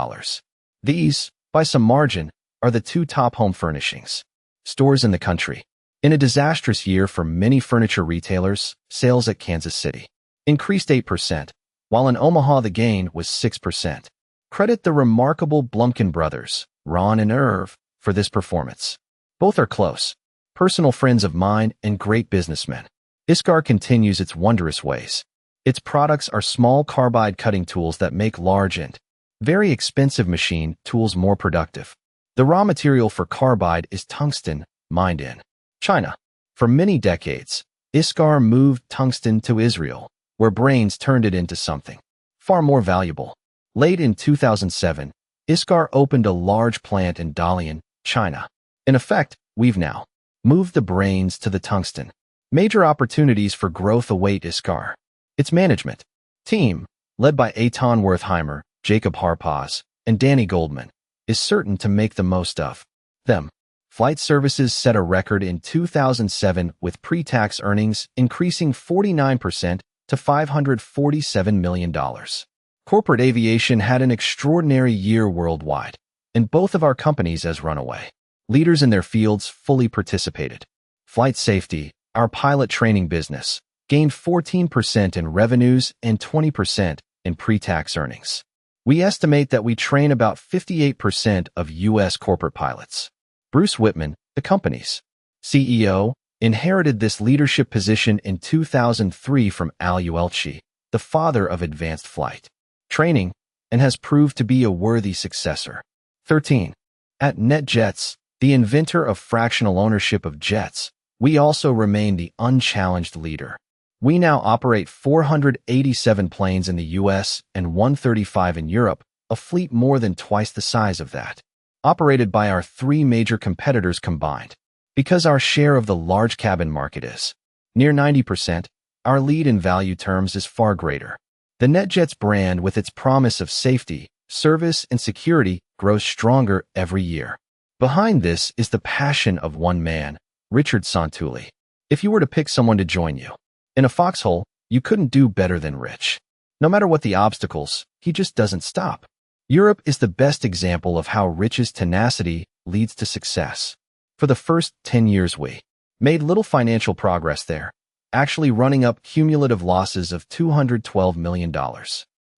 These, by some margin, are the 2 top home furnishings stores in the country. In a disastrous year for many furniture retailers, sales at Kansas City increased 8%, while in Omaha the gain was 6%. Credit the remarkable Blumkin brothers, Ron and Irv, for this performance. Both are close, personal friends of mine and great businessmen. ISCAR continues its wondrous ways. Its products are small carbide cutting tools that make large and very expensive machine tools more productive. The raw material for carbide is tungsten, mined in China. For many decades, ISCAR moved tungsten to Israel, where brains turned it into something far more valuable. Late in 2007, ISCAR opened a large plant in Dalian, China. In effect, we've now moved the brains to the tungsten. Major opportunities for growth await ISCAR. Its management team, led by Eitan Wertheimer, Jacob Harpaz, and Danny Goldman, is certain to make the most of them. Flight Services set a record in 2007 with pre-tax earnings increasing 49% to $547 million. Corporate aviation had an extraordinary year worldwide, and both of our companies as runaway leaders in their fields fully participated. Flight Safety, our pilot training business, gained 14% in revenues and 20% in pre-tax earnings. We estimate that we train about 58% of U.S. corporate pilots. Bruce Whitman, the company's CEO, inherited this leadership position in 2003 from Al Uelchi, the father of advanced flight training, and has proved to be a worthy successor. 13. At NetJets, the inventor of fractional ownership of jets, we also remain the unchallenged leader. We now operate 487 planes in the U.S. and 135 in Europe, a fleet more than twice the size of that, operated by our three major competitors combined. Because our share of the large cabin market is near 90%, our lead in value terms is far greater. The NetJets brand, with its promise of safety, service, and security, grows stronger every year. Behind this is the passion of one man, Richard Santulli. If you were to pick someone to join you in a foxhole, you couldn't do better than Rich. No matter what the obstacles, he just doesn't stop. Europe is the best example of how Rich's tenacity leads to success. For the first 10 years we made little financial progress there, actually running up cumulative losses of $212 million.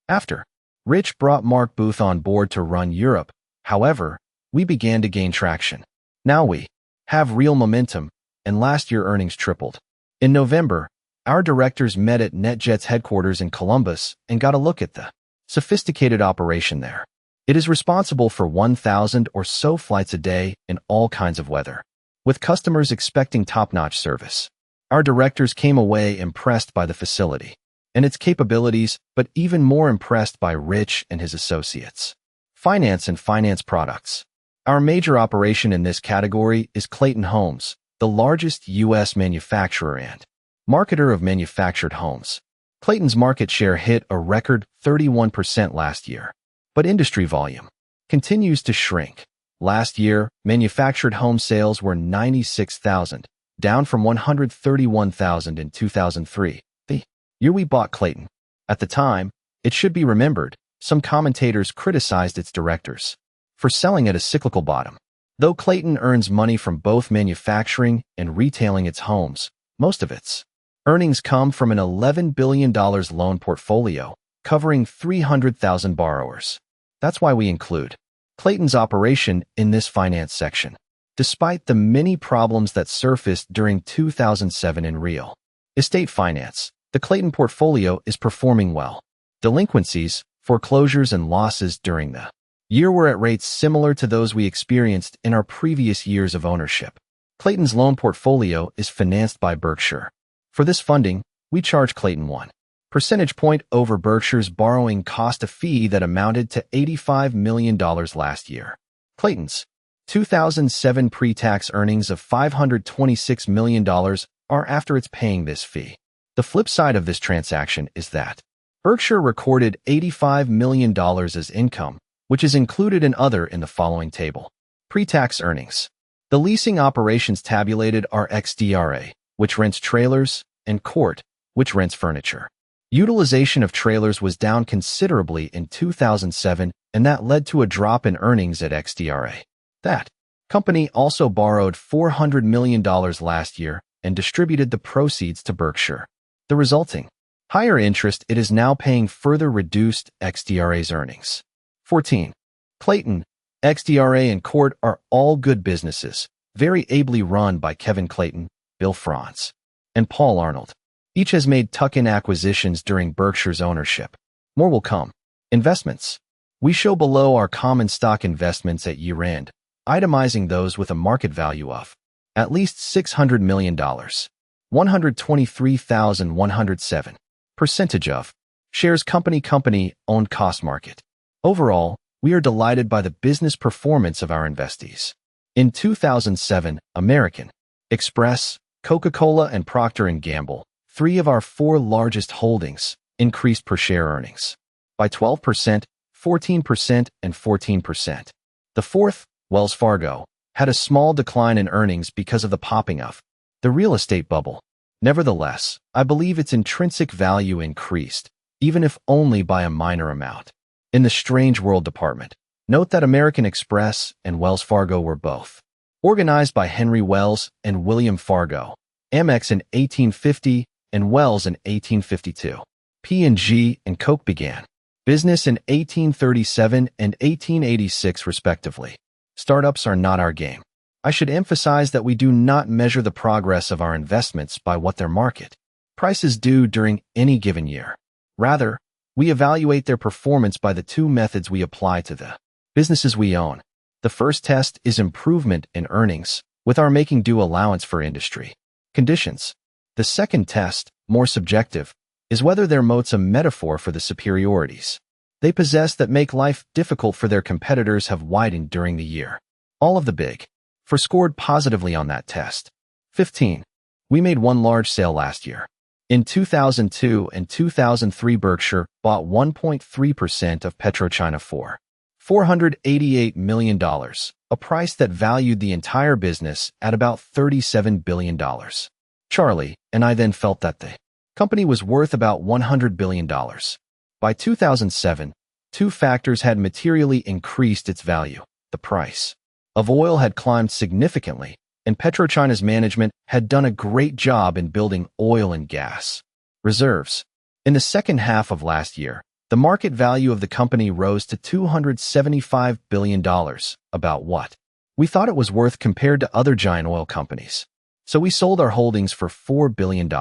After Rich brought Mark Booth on board to run Europe, however, we began to gain traction. Now we have real momentum, and last year earnings tripled. In November, our directors met at NetJets headquarters in Columbus and got a look at the sophisticated operation there. It is responsible for 1,000 or so flights a day in all kinds of weather, with customers expecting top-notch service. Our directors came away impressed by the facility and its capabilities, but even more impressed by Rich and his associates. Finance and finance products. Our major operation in this category is Clayton Homes, the largest U.S. manufacturer and marketer of manufactured homes. Clayton's market share hit a record 31% last year, but industry volume continues to shrink. Last year, manufactured home sales were 96,000, down from 131,000 in 2003, the year we bought Clayton. At the time, it should be remembered, some commentators criticized its directors for selling at a cyclical bottom. Though Clayton earns money from both manufacturing and retailing its homes, most of its earnings come from an $11 billion loan portfolio covering 300,000 borrowers. That's why we include Clayton's operation in this finance section. Despite the many problems that surfaced during 2007 in real estate finance, the Clayton portfolio is performing well. Delinquencies, foreclosures, and losses during the year were at rates similar to those we experienced in our previous years of ownership. Clayton's loan portfolio is financed by Berkshire. For this funding, we charge Clayton 1 percentage point over Berkshire's borrowing cost, a fee that amounted to $85 million last year. Clayton's 2007 pre-tax earnings of $526 million are after it's paying this fee. The flip side of this transaction is that Berkshire recorded $85 million as income, which is included in other in the following table. Pre-tax earnings. The leasing operations tabulated are XDRA, which rents trailers, and Court, which rents furniture. Utilization of trailers was down considerably in 2007, and that led to a drop in earnings at XDRA. That company also borrowed $400 million last year and distributed the proceeds to Berkshire. The resulting higher interest it is now paying further reduced XDRA's earnings. 14. Clayton, XDRA, and Court are all good businesses, very ably run by Kevin Clayton, Bill Franz, and Paul Arnold. Each has made tuck-in acquisitions during Berkshire's ownership. More will come. Investments. We show below our common stock investments at year-end, itemizing those with a market value of at least $600 million. 123,107. Percentage of shares company owned cost market. Overall, we are delighted by the business performance of our investees. In 2007, American Express, Coca-Cola, and Procter & Gamble, 3 of our 4 largest holdings, increased per share earnings by 12%, 14%, and 14%. The fourth, Wells Fargo, had a small decline in earnings because of the popping of the real estate bubble. Nevertheless, I believe its intrinsic value increased, even if only by a minor amount. In the Strange World department, note that American Express and Wells Fargo were both organized by Henry Wells and William Fargo, Amex in 1850 and Wells in 1852. P&G and Coke began business in 1837 and 1886 respectively. Startups are not our game. I should emphasize that we do not measure the progress of our investments by what their market prices do during any given year. Rather, we evaluate their performance by the 2 methods we apply to the businesses we own. The first test is improvement in earnings, with our making due allowance for industry conditions. The second test, more subjective, is whether their moat's a metaphor for the superiorities they possess that make life difficult for their competitors have widened during the year. All of the big 4 scored positively on that test. 15. We made one large sale last year. In 2002 and 2003, Berkshire bought 1.3% of PetroChina for $488 million, a price that valued the entire business at about $37 billion. Charlie and I then felt that the company was worth about $100 billion. By 2007, 2 factors had materially increased its value. The price of oil had climbed significantly, and PetroChina's management had done a great job in building oil and gas reserves. In the second half of last year, the market value of the company rose to $275 billion, about what we thought it was worth compared to other giant oil companies. So we sold our holdings for $4 billion.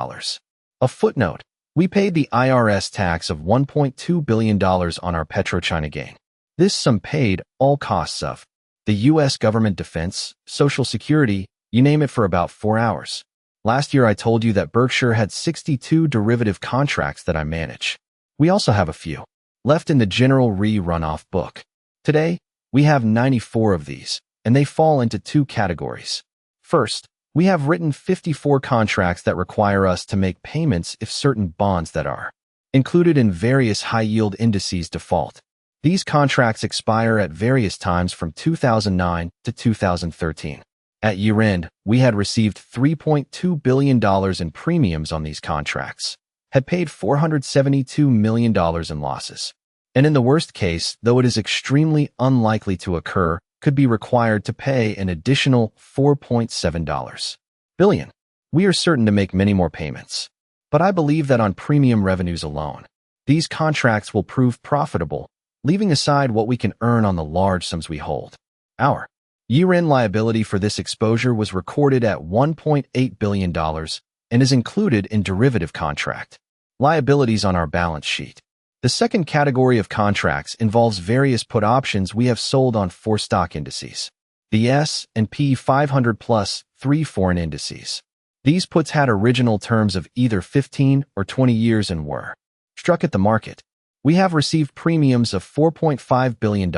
A footnote: we paid the IRS tax of $1.2 billion on our PetroChina gain. This sum paid all costs of the U.S. government, defense, Social Security, you name it, for about 4 hours. Last year I told you that Berkshire had 62 derivative contracts that I manage. We also have a few left in the general runoff book. Today, we have 94 of these, and they fall into 2 categories. First, we have written 54 contracts that require us to make payments if certain bonds that are included in various high-yield indices default. These contracts expire at various times from 2009 to 2013. At year-end, we had received $3.2 billion in premiums on these contracts, had paid $472 million in losses, and in the worst case, though it is extremely unlikely to occur, could be required to pay an additional $4.7 billion. We are certain to make many more payments, but I believe that on premium revenues alone, these contracts will prove profitable, leaving aside what we can earn on the large sums we hold. Our year-end liability for this exposure was recorded at $1.8 billion and is included in derivative contract liabilities on our balance sheet. The second category of contracts involves various put options we have sold on 4 stock indices, the S&P 500 plus 3 foreign indices. These puts had original terms of either 15 or 20 years and were struck at the market. We have received premiums of $4.5 billion,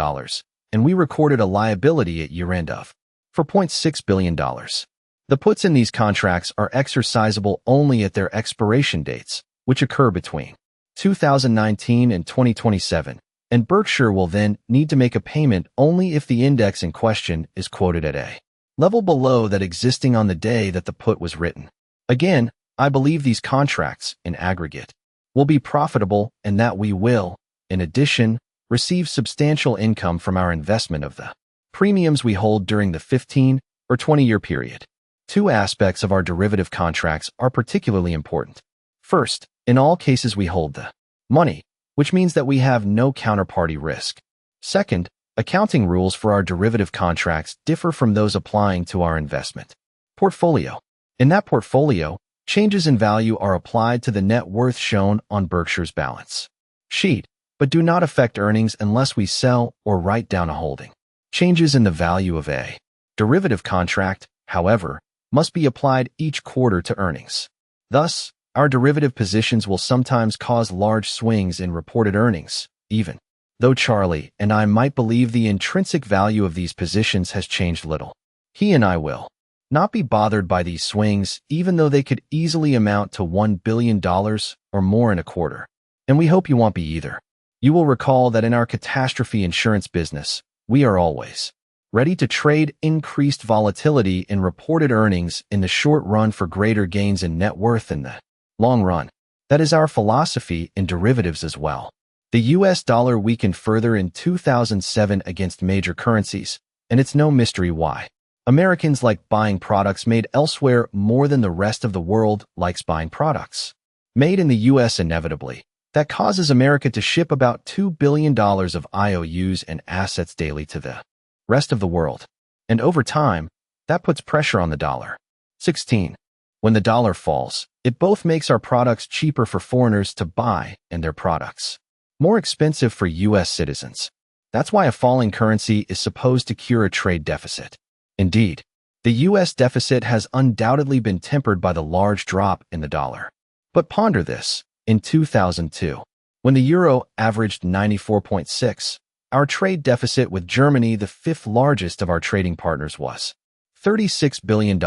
and we recorded a liability at year-end of $4.6 billion. The puts in these contracts are exercisable only at their expiration dates, which occur between 2019 and 2027, and Berkshire will then need to make a payment only if the index in question is quoted at a level below that existing on the day that the put was written. Again, I believe these contracts, in aggregate, will be profitable and that we will, in addition, receive substantial income from our investment of the premiums we hold during the 15 or 20-year period. 2 aspects of our derivative contracts are particularly important. First, in all cases we hold the money, which means that we have no counterparty risk. Second, accounting rules for our derivative contracts differ from those applying to our investment portfolio. In that portfolio, changes in value are applied to the net worth shown on Berkshire's balance sheet, but do not affect earnings unless we sell or write down a holding. Changes in the value of a derivative contract, however, must be applied each quarter to earnings. Thus, our derivative positions will sometimes cause large swings in reported earnings, even though Charlie and I might believe the intrinsic value of these positions has changed little. He and I will not be bothered by these swings, even though they could easily amount to $1 billion or more in a quarter. And we hope you won't be either. You will recall that in our catastrophe insurance business, we are always ready to trade increased volatility in reported earnings in the short run for greater gains in net worth in the long run. That is our philosophy in derivatives as well. The US dollar weakened further in 2007 against major currencies, and it's no mystery why. Americans like buying products made elsewhere more than the rest of the world likes buying products made in the US inevitably. That causes America to ship about $2 billion of IOUs and assets daily to the rest of the world. And over time, that puts pressure on the dollar. 16. When the dollar falls, it both makes our products cheaper for foreigners to buy and their products more expensive for U.S. citizens. That's why a falling currency is supposed to cure a trade deficit. Indeed, the U.S. deficit has undoubtedly been tempered by the large drop in the dollar. But ponder this. In 2002, when the euro averaged 94.6, our trade deficit with Germany, the fifth largest of our trading partners, was $36 billion,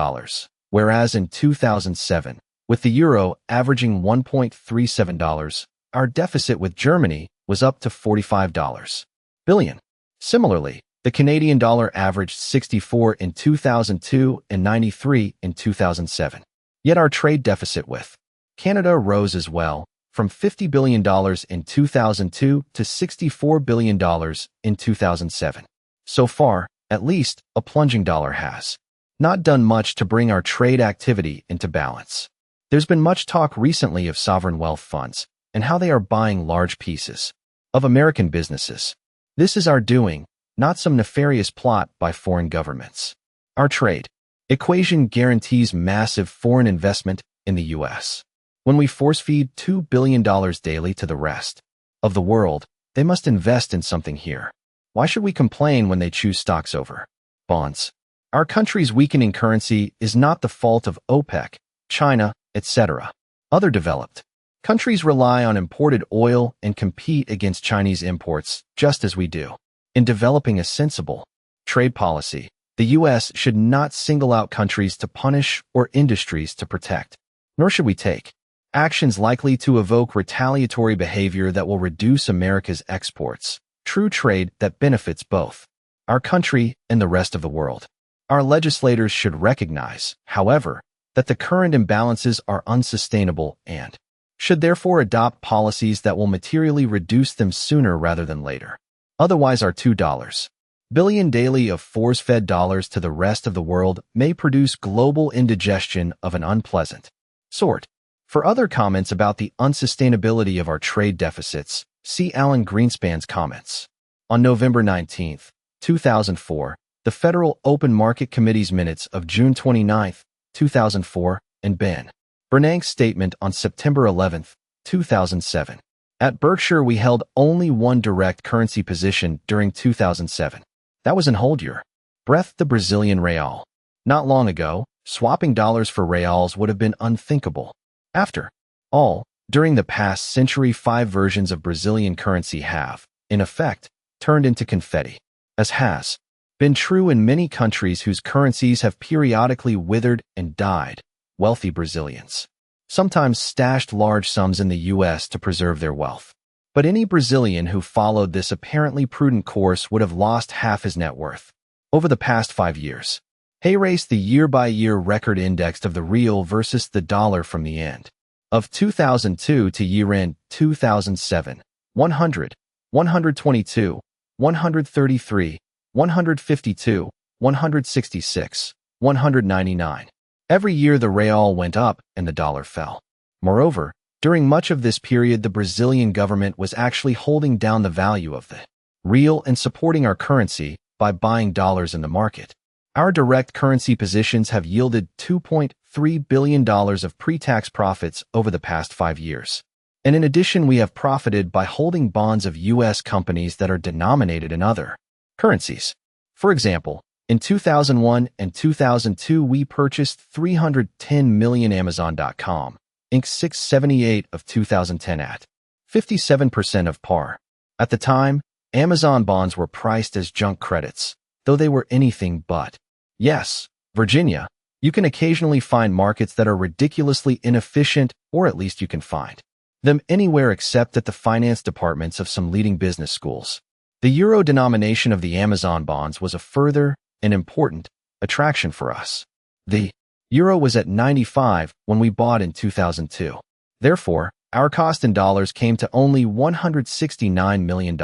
whereas in 2007, with the euro averaging $1.37, our deficit with Germany was up to $45 billion. Similarly, the Canadian dollar averaged 64 in 2002 and 93 in 2007. Yet our trade deficit with Canada rose as well, from $50 billion in 2002 to $64 billion in 2007. So far, at least, a plunging dollar has not done much to bring our trade activity into balance. There's been much talk recently of sovereign wealth funds and how they are buying large pieces of American businesses. This is our doing, not some nefarious plot by foreign governments. Our trade equation guarantees massive foreign investment in the U.S. When we force-feed $2 billion daily to the rest of the world, they must invest in something here. Why should we complain when they choose stocks over bonds? Our country's weakening currency is not the fault of OPEC, China, etc. Other developed countries rely on imported oil and compete against Chinese imports, just as we do. In developing a sensible trade policy, the U.S. should not single out countries to punish or industries to protect, nor should we take actions likely to evoke retaliatory behavior that will reduce America's exports, true trade that benefits both our country and the rest of the world. Our legislators should recognize, however, that the current imbalances are unsustainable and should therefore adopt policies that will materially reduce them sooner rather than later. Otherwise, our $2 billion daily of force-fed dollars to the rest of the world may produce global indigestion of an unpleasant sort. For other comments about the unsustainability of our trade deficits, see Alan Greenspan's comments. On November 19, 2004, the Federal Open Market Committee's minutes of June 29, 2004, and Ben Bernanke's statement on September 11, 2007. At Berkshire, we held only one direct currency position during 2007. That was in hold your breath, the Brazilian real. Not long ago, swapping dollars for reals would have been unthinkable. After all, during the past century, 5 versions of Brazilian currency have, in effect, turned into confetti, as has been true in many countries whose currencies have periodically withered and died. Wealthy Brazilians sometimes stashed large sums in the U.S. to preserve their wealth. But any Brazilian who followed this apparently prudent course would have lost half his net worth. Over the past 5 years, Hathaway's the year-by-year record indexed of the real versus the dollar from the end of 2002 to year-end 2007, 100, 122, 133, 152, 166, 199. Every year the real went up and the dollar fell. Moreover, during much of this period the Brazilian government was actually holding down the value of the real and supporting our currency by buying dollars in the market. Our direct currency positions have yielded $2.3 billion of pre-tax profits over the past 5 years. And in addition, we have profited by holding bonds of U.S. companies that are denominated in other currencies. For example, in 2001 and 2002, we purchased $310 million Amazon.com, Inc. 678 of 2010 at 57% of par. At the time, Amazon bonds were priced as junk credits, though they were anything but. Yes, Virginia, you can occasionally find markets that are ridiculously inefficient, or at least you can find them anywhere except at the finance departments of some leading business schools. The euro denomination of the Amazon bonds was a further and important attraction for us. The euro was at 95 when we bought in 2002. Therefore, our cost in dollars came to only $169 million.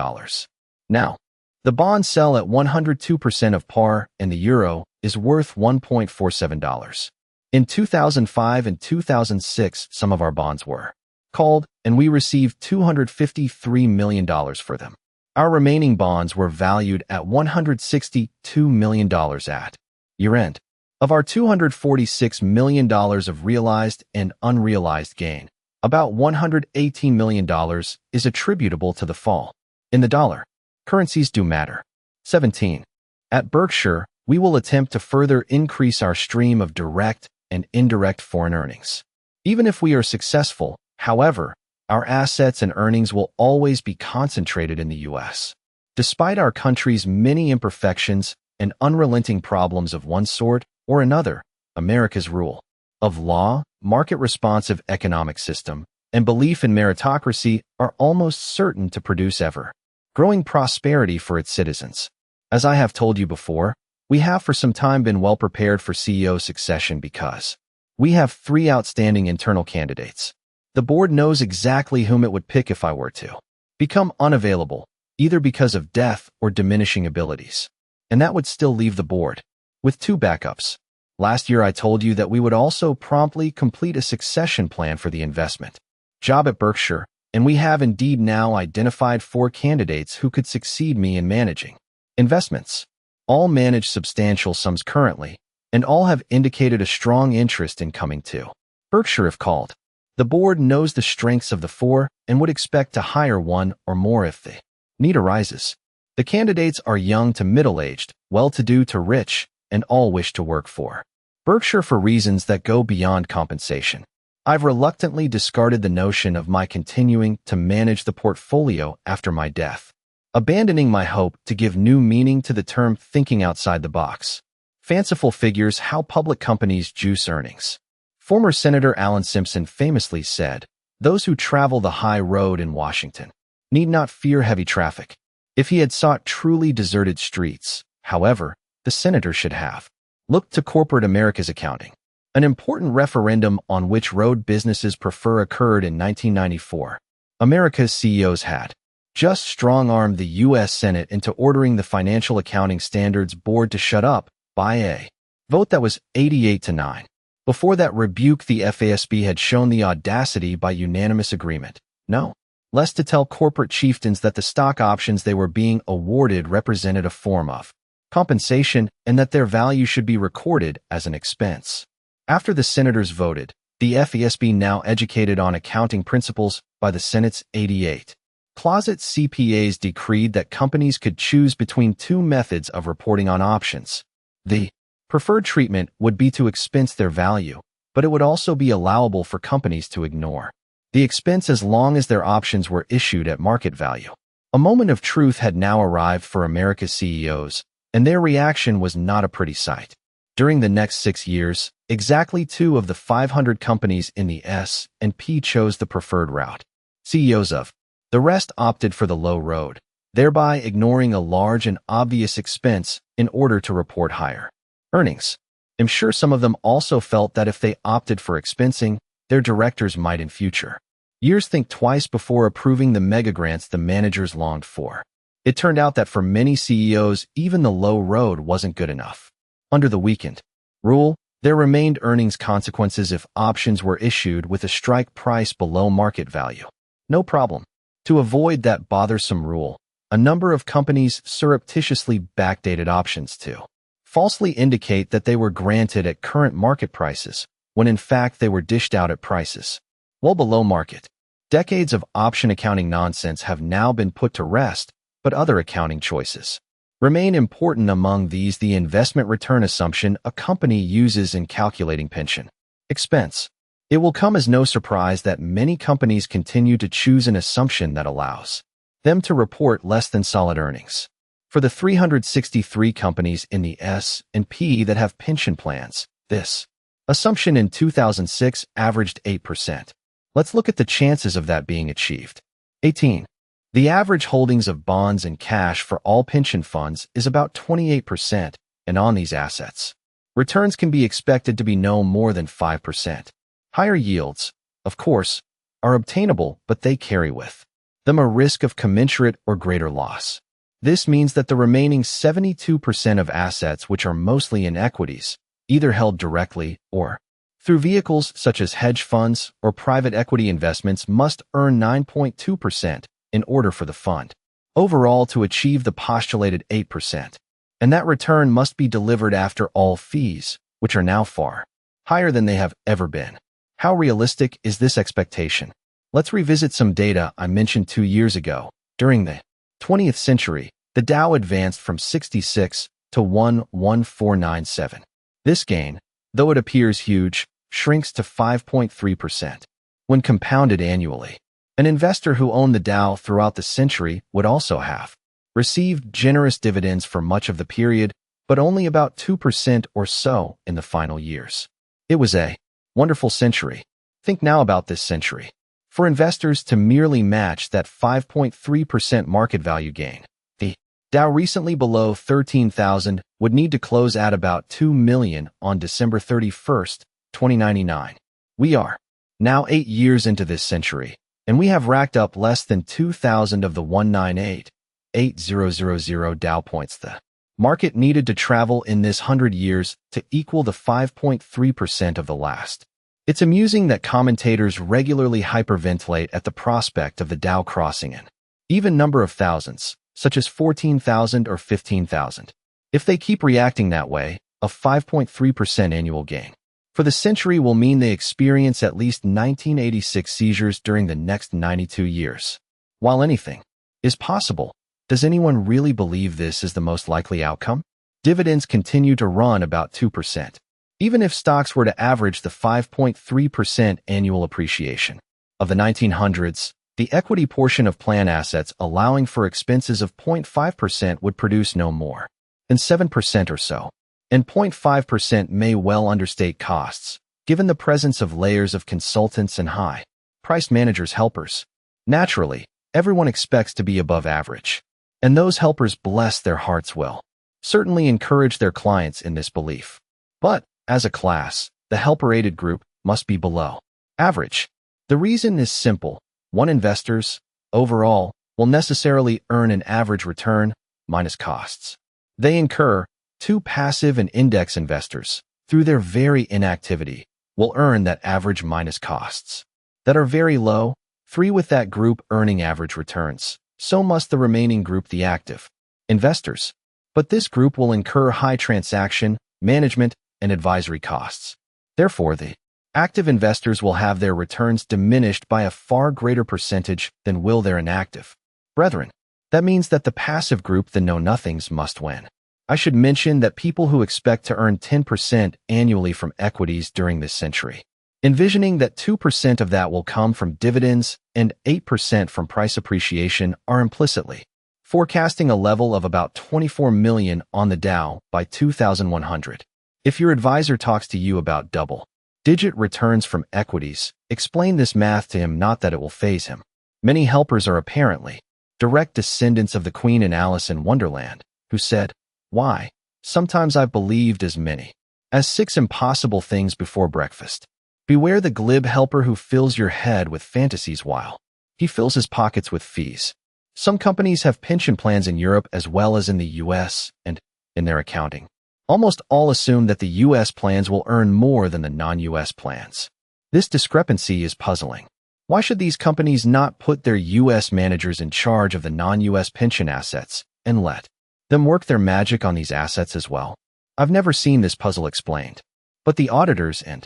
Now, the bonds sell at 102% of par, and the euro is worth $1.47. In 2005 and 2006, some of our bonds were called, and we received $253 million for them. Our remaining bonds were valued at $162 million at year-end. Of our $246 million of realized and unrealized gain, about $118 million is attributable to the fall in the dollar. Currencies do matter. 17. At Berkshire, we will attempt to further increase our stream of direct and indirect foreign earnings. Even if we are successful, however, our assets and earnings will always be concentrated in the U.S. Despite our country's many imperfections and unrelenting problems of one sort or another, America's rule of law, market-responsive economic system, and belief in meritocracy are almost certain to produce ever-growing prosperity for its citizens. As I have told you before, we have for some time been well prepared for CEO succession because we have 3 outstanding internal candidates. The board knows exactly whom it would pick if I were to become unavailable, either because of death or diminishing abilities. And that would still leave the board with 2 backups. Last year I told you that we would also promptly complete a succession plan for the investment job at Berkshire, and we have indeed now identified 4 candidates who could succeed me in managing investments. All manage substantial sums currently, and all have indicated a strong interest in coming to Berkshire if called. The board knows the strengths of the 4 and would expect to hire 1 or more if the need arises. The candidates are young to middle-aged, well-to-do to rich, and all wish to work for Berkshire for reasons that go beyond compensation. I've reluctantly discarded the notion of my continuing to manage the portfolio after my death, abandoning my hope to give new meaning to the term thinking outside the box. Fanciful figures how public companies juice earnings. Former Senator Alan Simpson famously said, "Those who travel the high road in Washington need not fear heavy traffic." If he had sought truly deserted streets, however, the senator should have looked to corporate America's accounting. An important referendum on which road businesses prefer occurred in 1994. America's CEOs had just strong-armed the U.S. Senate into ordering the Financial Accounting Standards Board to shut up by a vote that was 88-9. Before that rebuke, the FASB had shown the audacity by unanimous agreement, no less to tell corporate chieftains that the stock options they were being awarded represented a form of compensation and that their value should be recorded as an expense. After the senators voted, the FASB, now educated on accounting principles by the Senate's 88 closet CPAs, decreed that companies could choose between 2 methods of reporting on options. The preferred treatment would be to expense their value, but it would also be allowable for companies to ignore the expense as long as their options were issued at market value. A moment of truth had now arrived for America's CEOs, and their reaction was not a pretty sight. During the next 6 years, exactly 2 of the 500 companies in the S&P chose the preferred route. CEOs of the rest opted for the low road, thereby ignoring a large and obvious expense in order to report higher earnings. I'm sure some of them also felt that if they opted for expensing, their directors might in future years think twice before approving the mega grants the managers longed for. It turned out that for many CEOs, even the low road wasn't good enough. Under the weakened rule, there remained earnings consequences if options were issued with a strike price below market value. No problem. To avoid that bothersome rule, A number of companies surreptitiously backdated options to falsely indicate that they were granted at current market prices, when in fact they were dished out at prices well below market. Decades of option accounting nonsense have now been put to rest, but other accounting choices remain important. Among these, the investment return assumption a company uses in calculating pension expense. It will come as no surprise that many companies continue to choose an assumption that allows them to report less than solid earnings. For the 363 companies in the S&P that have pension plans, this assumption in 2006 averaged 8%. Let's look at the chances of that being achieved. 18. The average holdings of bonds and cash for all pension funds is about 28%, and on these assets, returns can be expected to be no more than 5%. Higher yields, of course, are obtainable, but they carry with them a risk of commensurate or greater loss. This means that the remaining 72% of assets, which are mostly in equities, either held directly or through vehicles such as hedge funds or private equity investments, must earn 9.2% in order for the fund overall to achieve the postulated 8%. And that return must be delivered after all fees, which are now far higher than they have ever been. How realistic is this expectation? Let's revisit some data I mentioned 2 years ago. During the 20th century, the Dow advanced from 66 to 11497. This gain, though it appears huge, shrinks to 5.3% when compounded annually. An investor who owned the Dow throughout the century would also have received generous dividends for much of the period, but only about 2% or so in the final years. It was a wonderful century. Think now about this century. For investors to merely match that 5.3% market value gain, the Dow recently below 13,000 would need to close at about 2 million on December 31st, 2099. We are now 8 years into this century, and we have racked up less than 2,000 of the 198,8000 Dow points the market needed to travel in this 100 years to equal the 5.3% of the last. It's amusing that commentators regularly hyperventilate at the prospect of the Dow crossing an even number of thousands, such as 14,000 or 15,000. If they keep reacting that way, a 5.3% annual gain for the century will mean they experience at least 1986 seizures during the next 92 years. While anything is possible, does anyone really believe this is the most likely outcome? Dividends continue to run about 2%. Even if stocks were to average the 5.3% annual appreciation of the 1900s, the equity portion of plan assets allowing for expenses of 0.5% would produce no more than 7% or so. And 0.5% may well understate costs, given the presence of layers of consultants and high-priced managers' helpers. Naturally, everyone expects to be above average, and those helpers, bless their hearts, will certainly encourage their clients in this belief. But, as a class, the helper-aided group must be below average. The reason is simple. Investors, overall, will necessarily earn an average return minus costs. They incur. 2 passive and index investors, through their very inactivity, will earn that average minus costs that are very low. 3 with that group earning average returns. So must the remaining group, the active investors. But this group will incur high transaction, management, and advisory costs. Therefore, the active investors will have their returns diminished by a far greater percentage than will their inactive brethren. That means that the passive group, the know-nothings, must win. I should mention that people who expect to earn 10% annually from equities during this century, envisioning that 2% of that will come from dividends and 8% from price appreciation, are implicitly forecasting a level of about 24 million on the Dow by 2100. If your advisor talks to you about double-digit returns from equities, explain this math to him, not that it will faze him. Many helpers are apparently direct descendants of the Queen in Alice in Wonderland, who said, "Why, sometimes I've believed as many as 6 impossible things before breakfast." Beware the glib helper who fills your head with fantasies while he fills his pockets with fees. Some companies have pension plans in Europe as well as in the US, and, in their accounting, almost all assume that the US plans will earn more than the non-US plans. This discrepancy is puzzling. Why should these companies not put their U.S. managers in charge of the non-U.S. pension assets and let them work their magic on these assets as well? I've never seen this puzzle explained, but the auditors and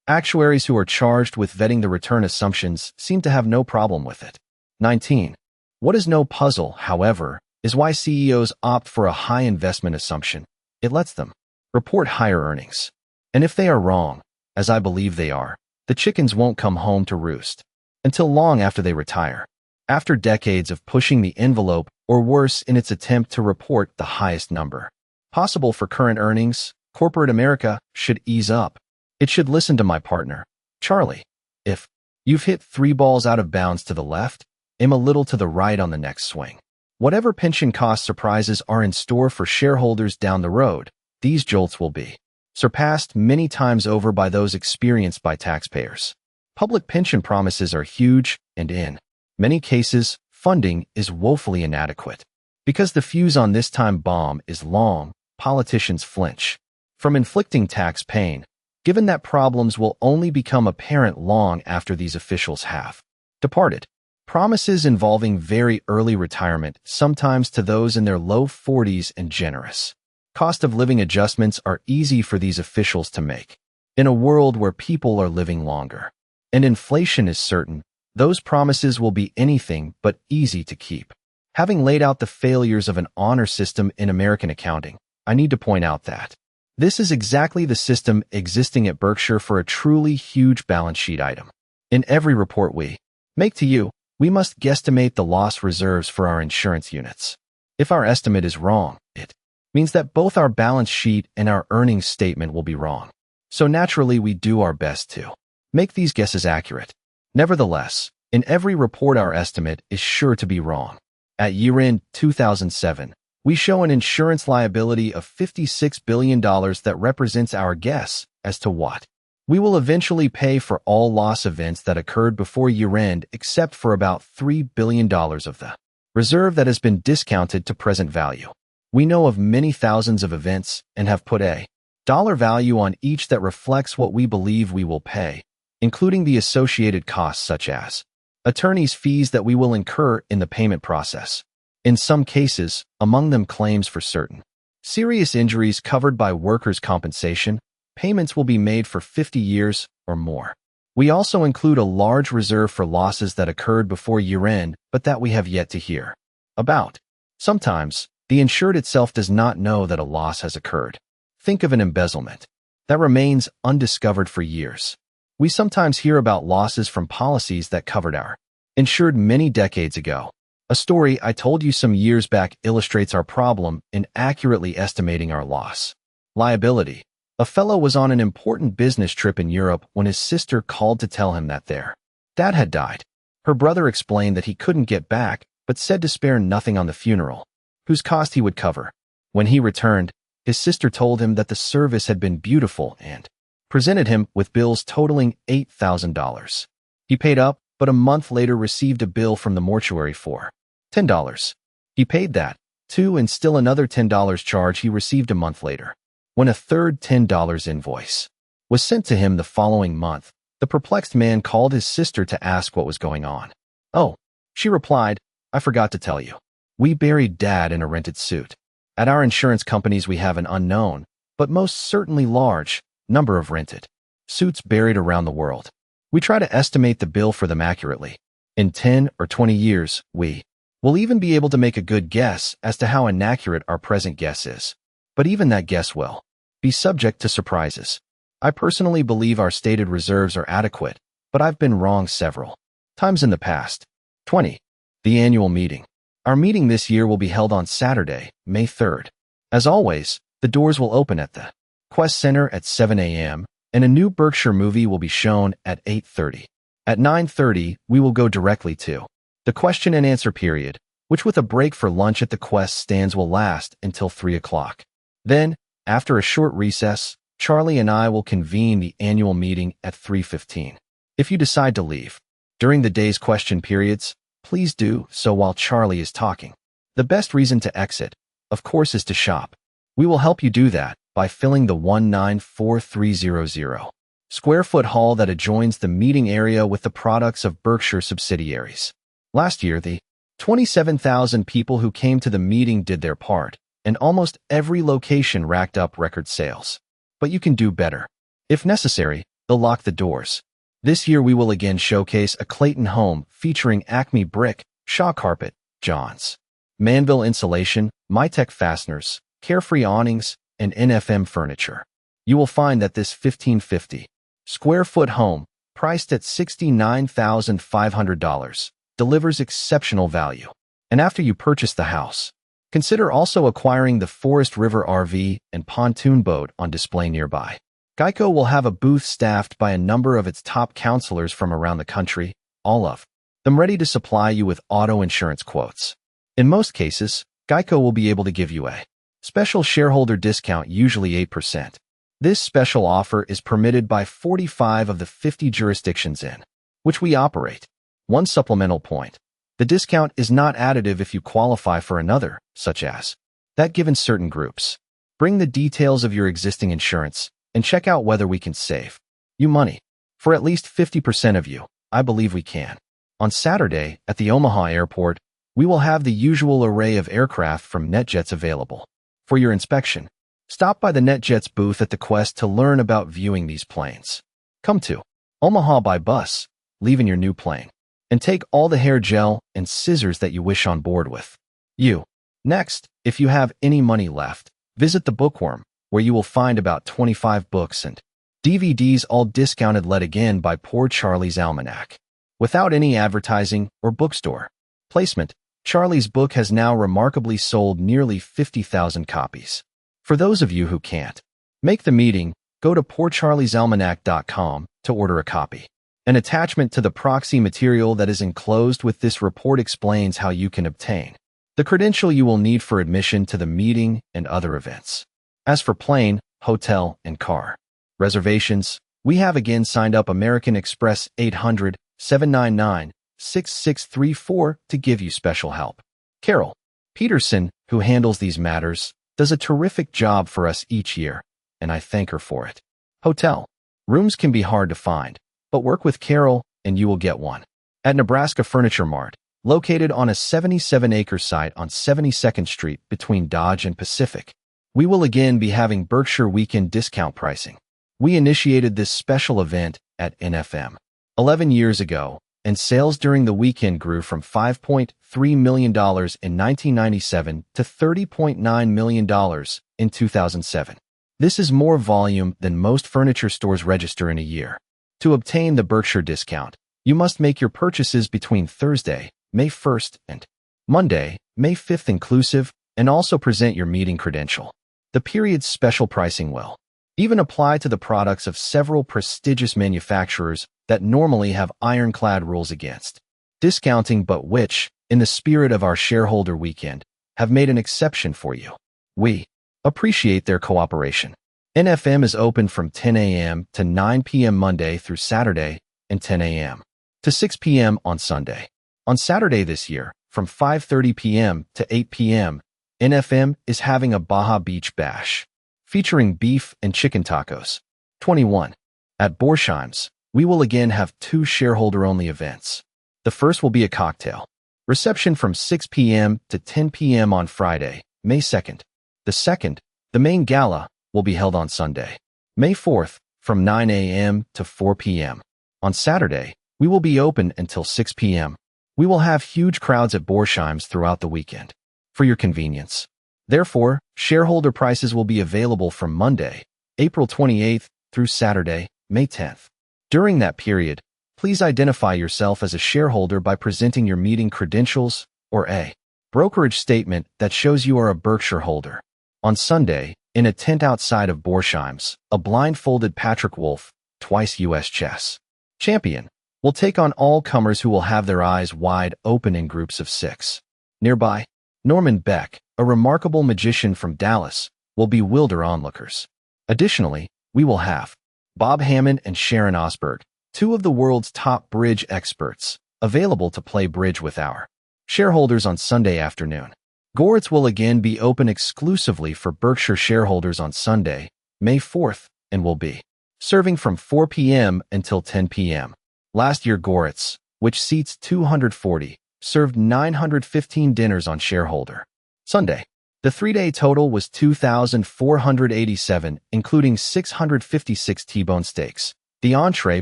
actuaries who are charged with vetting the return assumptions seem to have no problem with it. 19. What is no puzzle, however, is why CEOs opt for a high investment assumption. It lets them report higher earnings. And if they are wrong, as I believe they are, the chickens won't come home to roost until long after they retire, after decades of pushing the envelope or worse in its attempt to report the highest number possible for current earnings. Corporate America should ease up. It should listen to my partner, Charlie. If you've hit 3 balls out of bounds to the left, aim a little to the right on the next swing. Whatever pension cost surprises are in store for shareholders down the road, these jolts will be surpassed many times over by those experienced by taxpayers. Public pension promises are huge, and in many cases, funding is woefully inadequate. Because the fuse on this time bomb is long, politicians flinch from inflicting tax pain, given that problems will only become apparent long after these officials have departed. Promises involving very early retirement, sometimes to those in their low 40s, and generous cost of living adjustments are easy for these officials to make. In a world where people are living longer and inflation is certain, those promises will be anything but easy to keep. Having laid out the failures of an honor system in American accounting, I need to point out that this is exactly the system existing at Berkshire for a truly huge balance sheet item. In every report we make to you, we must guesstimate the loss reserves for our insurance units. If our estimate is wrong, it means that both our balance sheet and our earnings statement will be wrong. So naturally, we do our best to make these guesses accurate. Nevertheless, in every report our estimate is sure to be wrong. At year-end 2007, we show an insurance liability of $56 billion that represents our guess as to what we will eventually pay for all loss events that occurred before year-end, except for about $3 billion of the reserve that has been discounted to present value. We know of many thousands of events and have put a dollar value on each that reflects what we believe we will pay, including the associated costs such as attorney's fees that we will incur in the payment process. In some cases, among them claims for certain serious injuries covered by workers' compensation, payments will be made for 50 years or more. We also include a large reserve for losses that occurred before year-end but that we have yet to hear about. Sometimes, the insured itself does not know that a loss has occurred. Think of an embezzlement that remains undiscovered for years. We sometimes hear about losses from policies that covered our insured many decades ago. A story I told you some years back illustrates our problem in accurately estimating our loss liability. A fellow was on an important business trip in Europe when his sister called to tell him that their dad had died. Her brother explained that he couldn't get back, but said to spare nothing on the funeral, whose cost he would cover. When he returned, his sister told him that the service had been beautiful and presented him with bills totaling $8,000. He paid up, but a month later received a bill from the mortuary for $10. He paid that, too, and still another $10 charge he received a month later. When a third $10 invoice was sent to him the following month, the perplexed man called his sister to ask what was going on. "Oh," she replied, "I forgot to tell you. We buried Dad in a rented suit. At our insurance companies we have an unknown, but most certainly large, number of rented suits buried around the world. We try to estimate the bill for them accurately. In 10 or 20 years, we will even be able to make a good guess as to how inaccurate our present guess is. But even that guess will be subject to surprises. I personally believe our stated reserves are adequate, but I've been wrong several times in the past." 20. The annual meeting. Our meeting this year will be held on Saturday, May 3rd. As always, the doors will open at the Quest Center at 7 a.m., and a new Berkshire movie will be shown at 8:30. At 9:30, we will go directly to the question and answer period, which with a break for lunch at the Quest stands will last until 3 o'clock. Then, after a short recess, Charlie and I will convene the annual meeting at 3:15. If you decide to leave during the day's question periods, please do so while Charlie is talking. The best reason to exit, of course, is to shop. We will help you do that by filling the 194300 square foot hall that adjoins the meeting area with the products of Berkshire subsidiaries. Last year, the 27,000 people who came to the meeting did their part, and almost every location racked up record sales. But you can do better. If necessary, they'll lock the doors. This year we will again showcase a Clayton home featuring Acme brick, Shaw carpet, Johns Manville insulation, Mytech fasteners, Carefree awnings, and NFM furniture. You will find that this 1,550 square foot home, priced at $69,500, delivers exceptional value. And after you purchase the house, consider also acquiring the Forest River RV and pontoon boat on display nearby. Geico will have a booth staffed by a number of its top counselors from around the country, all of them ready to supply you with auto insurance quotes. In most cases, Geico will be able to give you a special shareholder discount, usually 8%. This special offer is permitted by 45 of the 50 jurisdictions in which we operate. One supplemental point: the discount is not additive if you qualify for another, such as that given certain groups. Bring the details of your existing insurance and check out whether we can save you money. For at least 50% of you, I believe we can. On Saturday, at the Omaha airport, we will have the usual array of aircraft from NetJets available for your inspection. Stop by the NetJets booth at the Quest to learn about viewing these planes. Come to Omaha by bus, leave in your new plane, and take all the hair gel and scissors that you wish on board with you. Next, if you have any money left, visit the Bookworm, where you will find about 25 books and DVDs, all discounted, led again by Poor Charlie's Almanac. Without any advertising or bookstore placement, Charlie's book has now remarkably sold nearly 50,000 copies. For those of you who can't make the meeting, go to poorcharliesalmanac.com to order a copy. An attachment to the proxy material that is enclosed with this report explains how you can obtain the credential you will need for admission to the meeting and other events. As for plane, hotel, and car reservations, we have again signed up American Express 800-799-6634 to give you special help. Carol Peterson, who handles these matters, does a terrific job for us each year, and I thank her for it. Hotel rooms can be hard to find, but work with Carol and you will get one. At Nebraska Furniture Mart, located on a 77-acre site on 72nd Street between Dodge and Pacific, we will again be having Berkshire weekend discount pricing. We initiated this special event at NFM 11 years ago, and sales during the weekend grew from $5.3 million in 1997 to $30.9 million in 2007. This is more volume than most furniture stores register in a year. To obtain the Berkshire discount, you must make your purchases between Thursday, May 1st, and Monday, May 5th inclusive, and also present your meeting credential. The period's special pricing will even apply to the products of several prestigious manufacturers that normally have ironclad rules against discounting, but which, in the spirit of our shareholder weekend, have made an exception for you. We appreciate their cooperation. NFM is open from 10 a.m. to 9 p.m. Monday through Saturday and 10 a.m. to 6 p.m. on Sunday. On Saturday this year, from 5:30 p.m. to 8 p.m., NFM is having a Baja Beach Bash, featuring beef and chicken tacos. 21. At Borsheim's, we will again have two shareholder-only events. The first will be a cocktail reception from 6 p.m. to 10 p.m. on Friday, May 2nd. The second, the main gala, will be held on Sunday, May 4th, from 9 a.m. to 4 p.m. On Saturday, we will be open until 6 p.m. We will have huge crowds at Borsheim's throughout the weekend, for your convenience. Therefore, shareholder prices will be available from Monday, April 28th, through Saturday, May 10th. During that period, please identify yourself as a shareholder by presenting your meeting credentials or a brokerage statement that shows you are a Berkshire holder. On Sunday, in a tent outside of Borsheim's, a blindfolded Patrick Wolf, twice U.S. chess champion, will take on all comers who will have their eyes wide open in groups of 6. Nearby, Norman Beck, a remarkable magician from Dallas, will bewilder onlookers. Additionally, we will have Bob Hammond and Sharon Osberg, two of the world's top bridge experts, available to play bridge with our shareholders on Sunday afternoon. Goritz will again be open exclusively for Berkshire shareholders on Sunday, May 4th, and will be serving from 4 p.m. until 10 p.m. Last year, Goritz, which seats 240, served 915 dinners on Shareholder. Sunday, the 3-day total was 2,487, including 656 T-bone steaks, the entree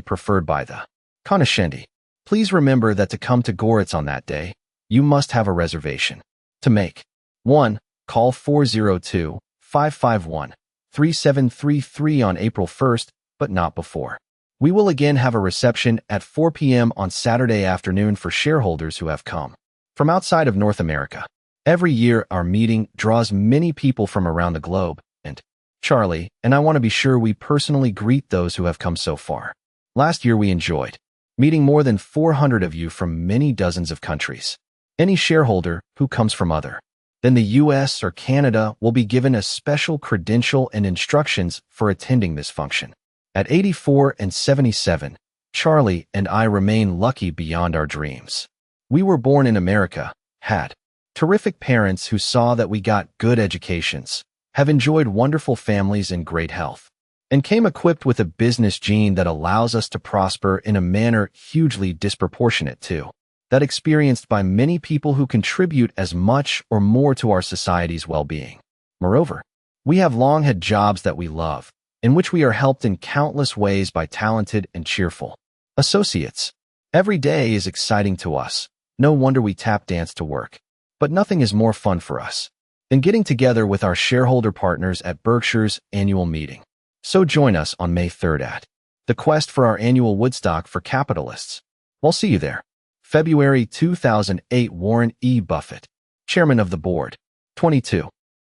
preferred by the conoscendi. Please remember that to come to Goritz on that day, you must have a reservation. To make 1, call 402-551-3733 on April 1st, but not before. We will again have a reception at 4 p.m. on Saturday afternoon for shareholders who have come from outside of North America. Every year, our meeting draws many people from around the globe, and Charlie and I want to be sure we personally greet those who have come so far. Last year, we enjoyed meeting more than 400 of you from many dozens of countries. Any shareholder who comes from other than the U.S. or Canada will be given a special credential and instructions for attending this function. At 84 and 77, Charlie and I remain lucky beyond our dreams. We were born in America, had terrific parents who saw that we got good educations, have enjoyed wonderful families and great health, and came equipped with a business gene that allows us to prosper in a manner hugely disproportionate to that experienced by many people who contribute as much or more to our society's well-being. Moreover, we have long had jobs that we love, in which we are helped in countless ways by talented and cheerful associates. Every day is exciting to us. No wonder we tap dance to work. But nothing is more fun for us than getting together with our shareholder partners at Berkshire's annual meeting. So join us on May 3rd at the quest for our annual Woodstock for capitalists. We'll see you there. February 2008, Warren E. Buffett, Chairman of the Board. 22.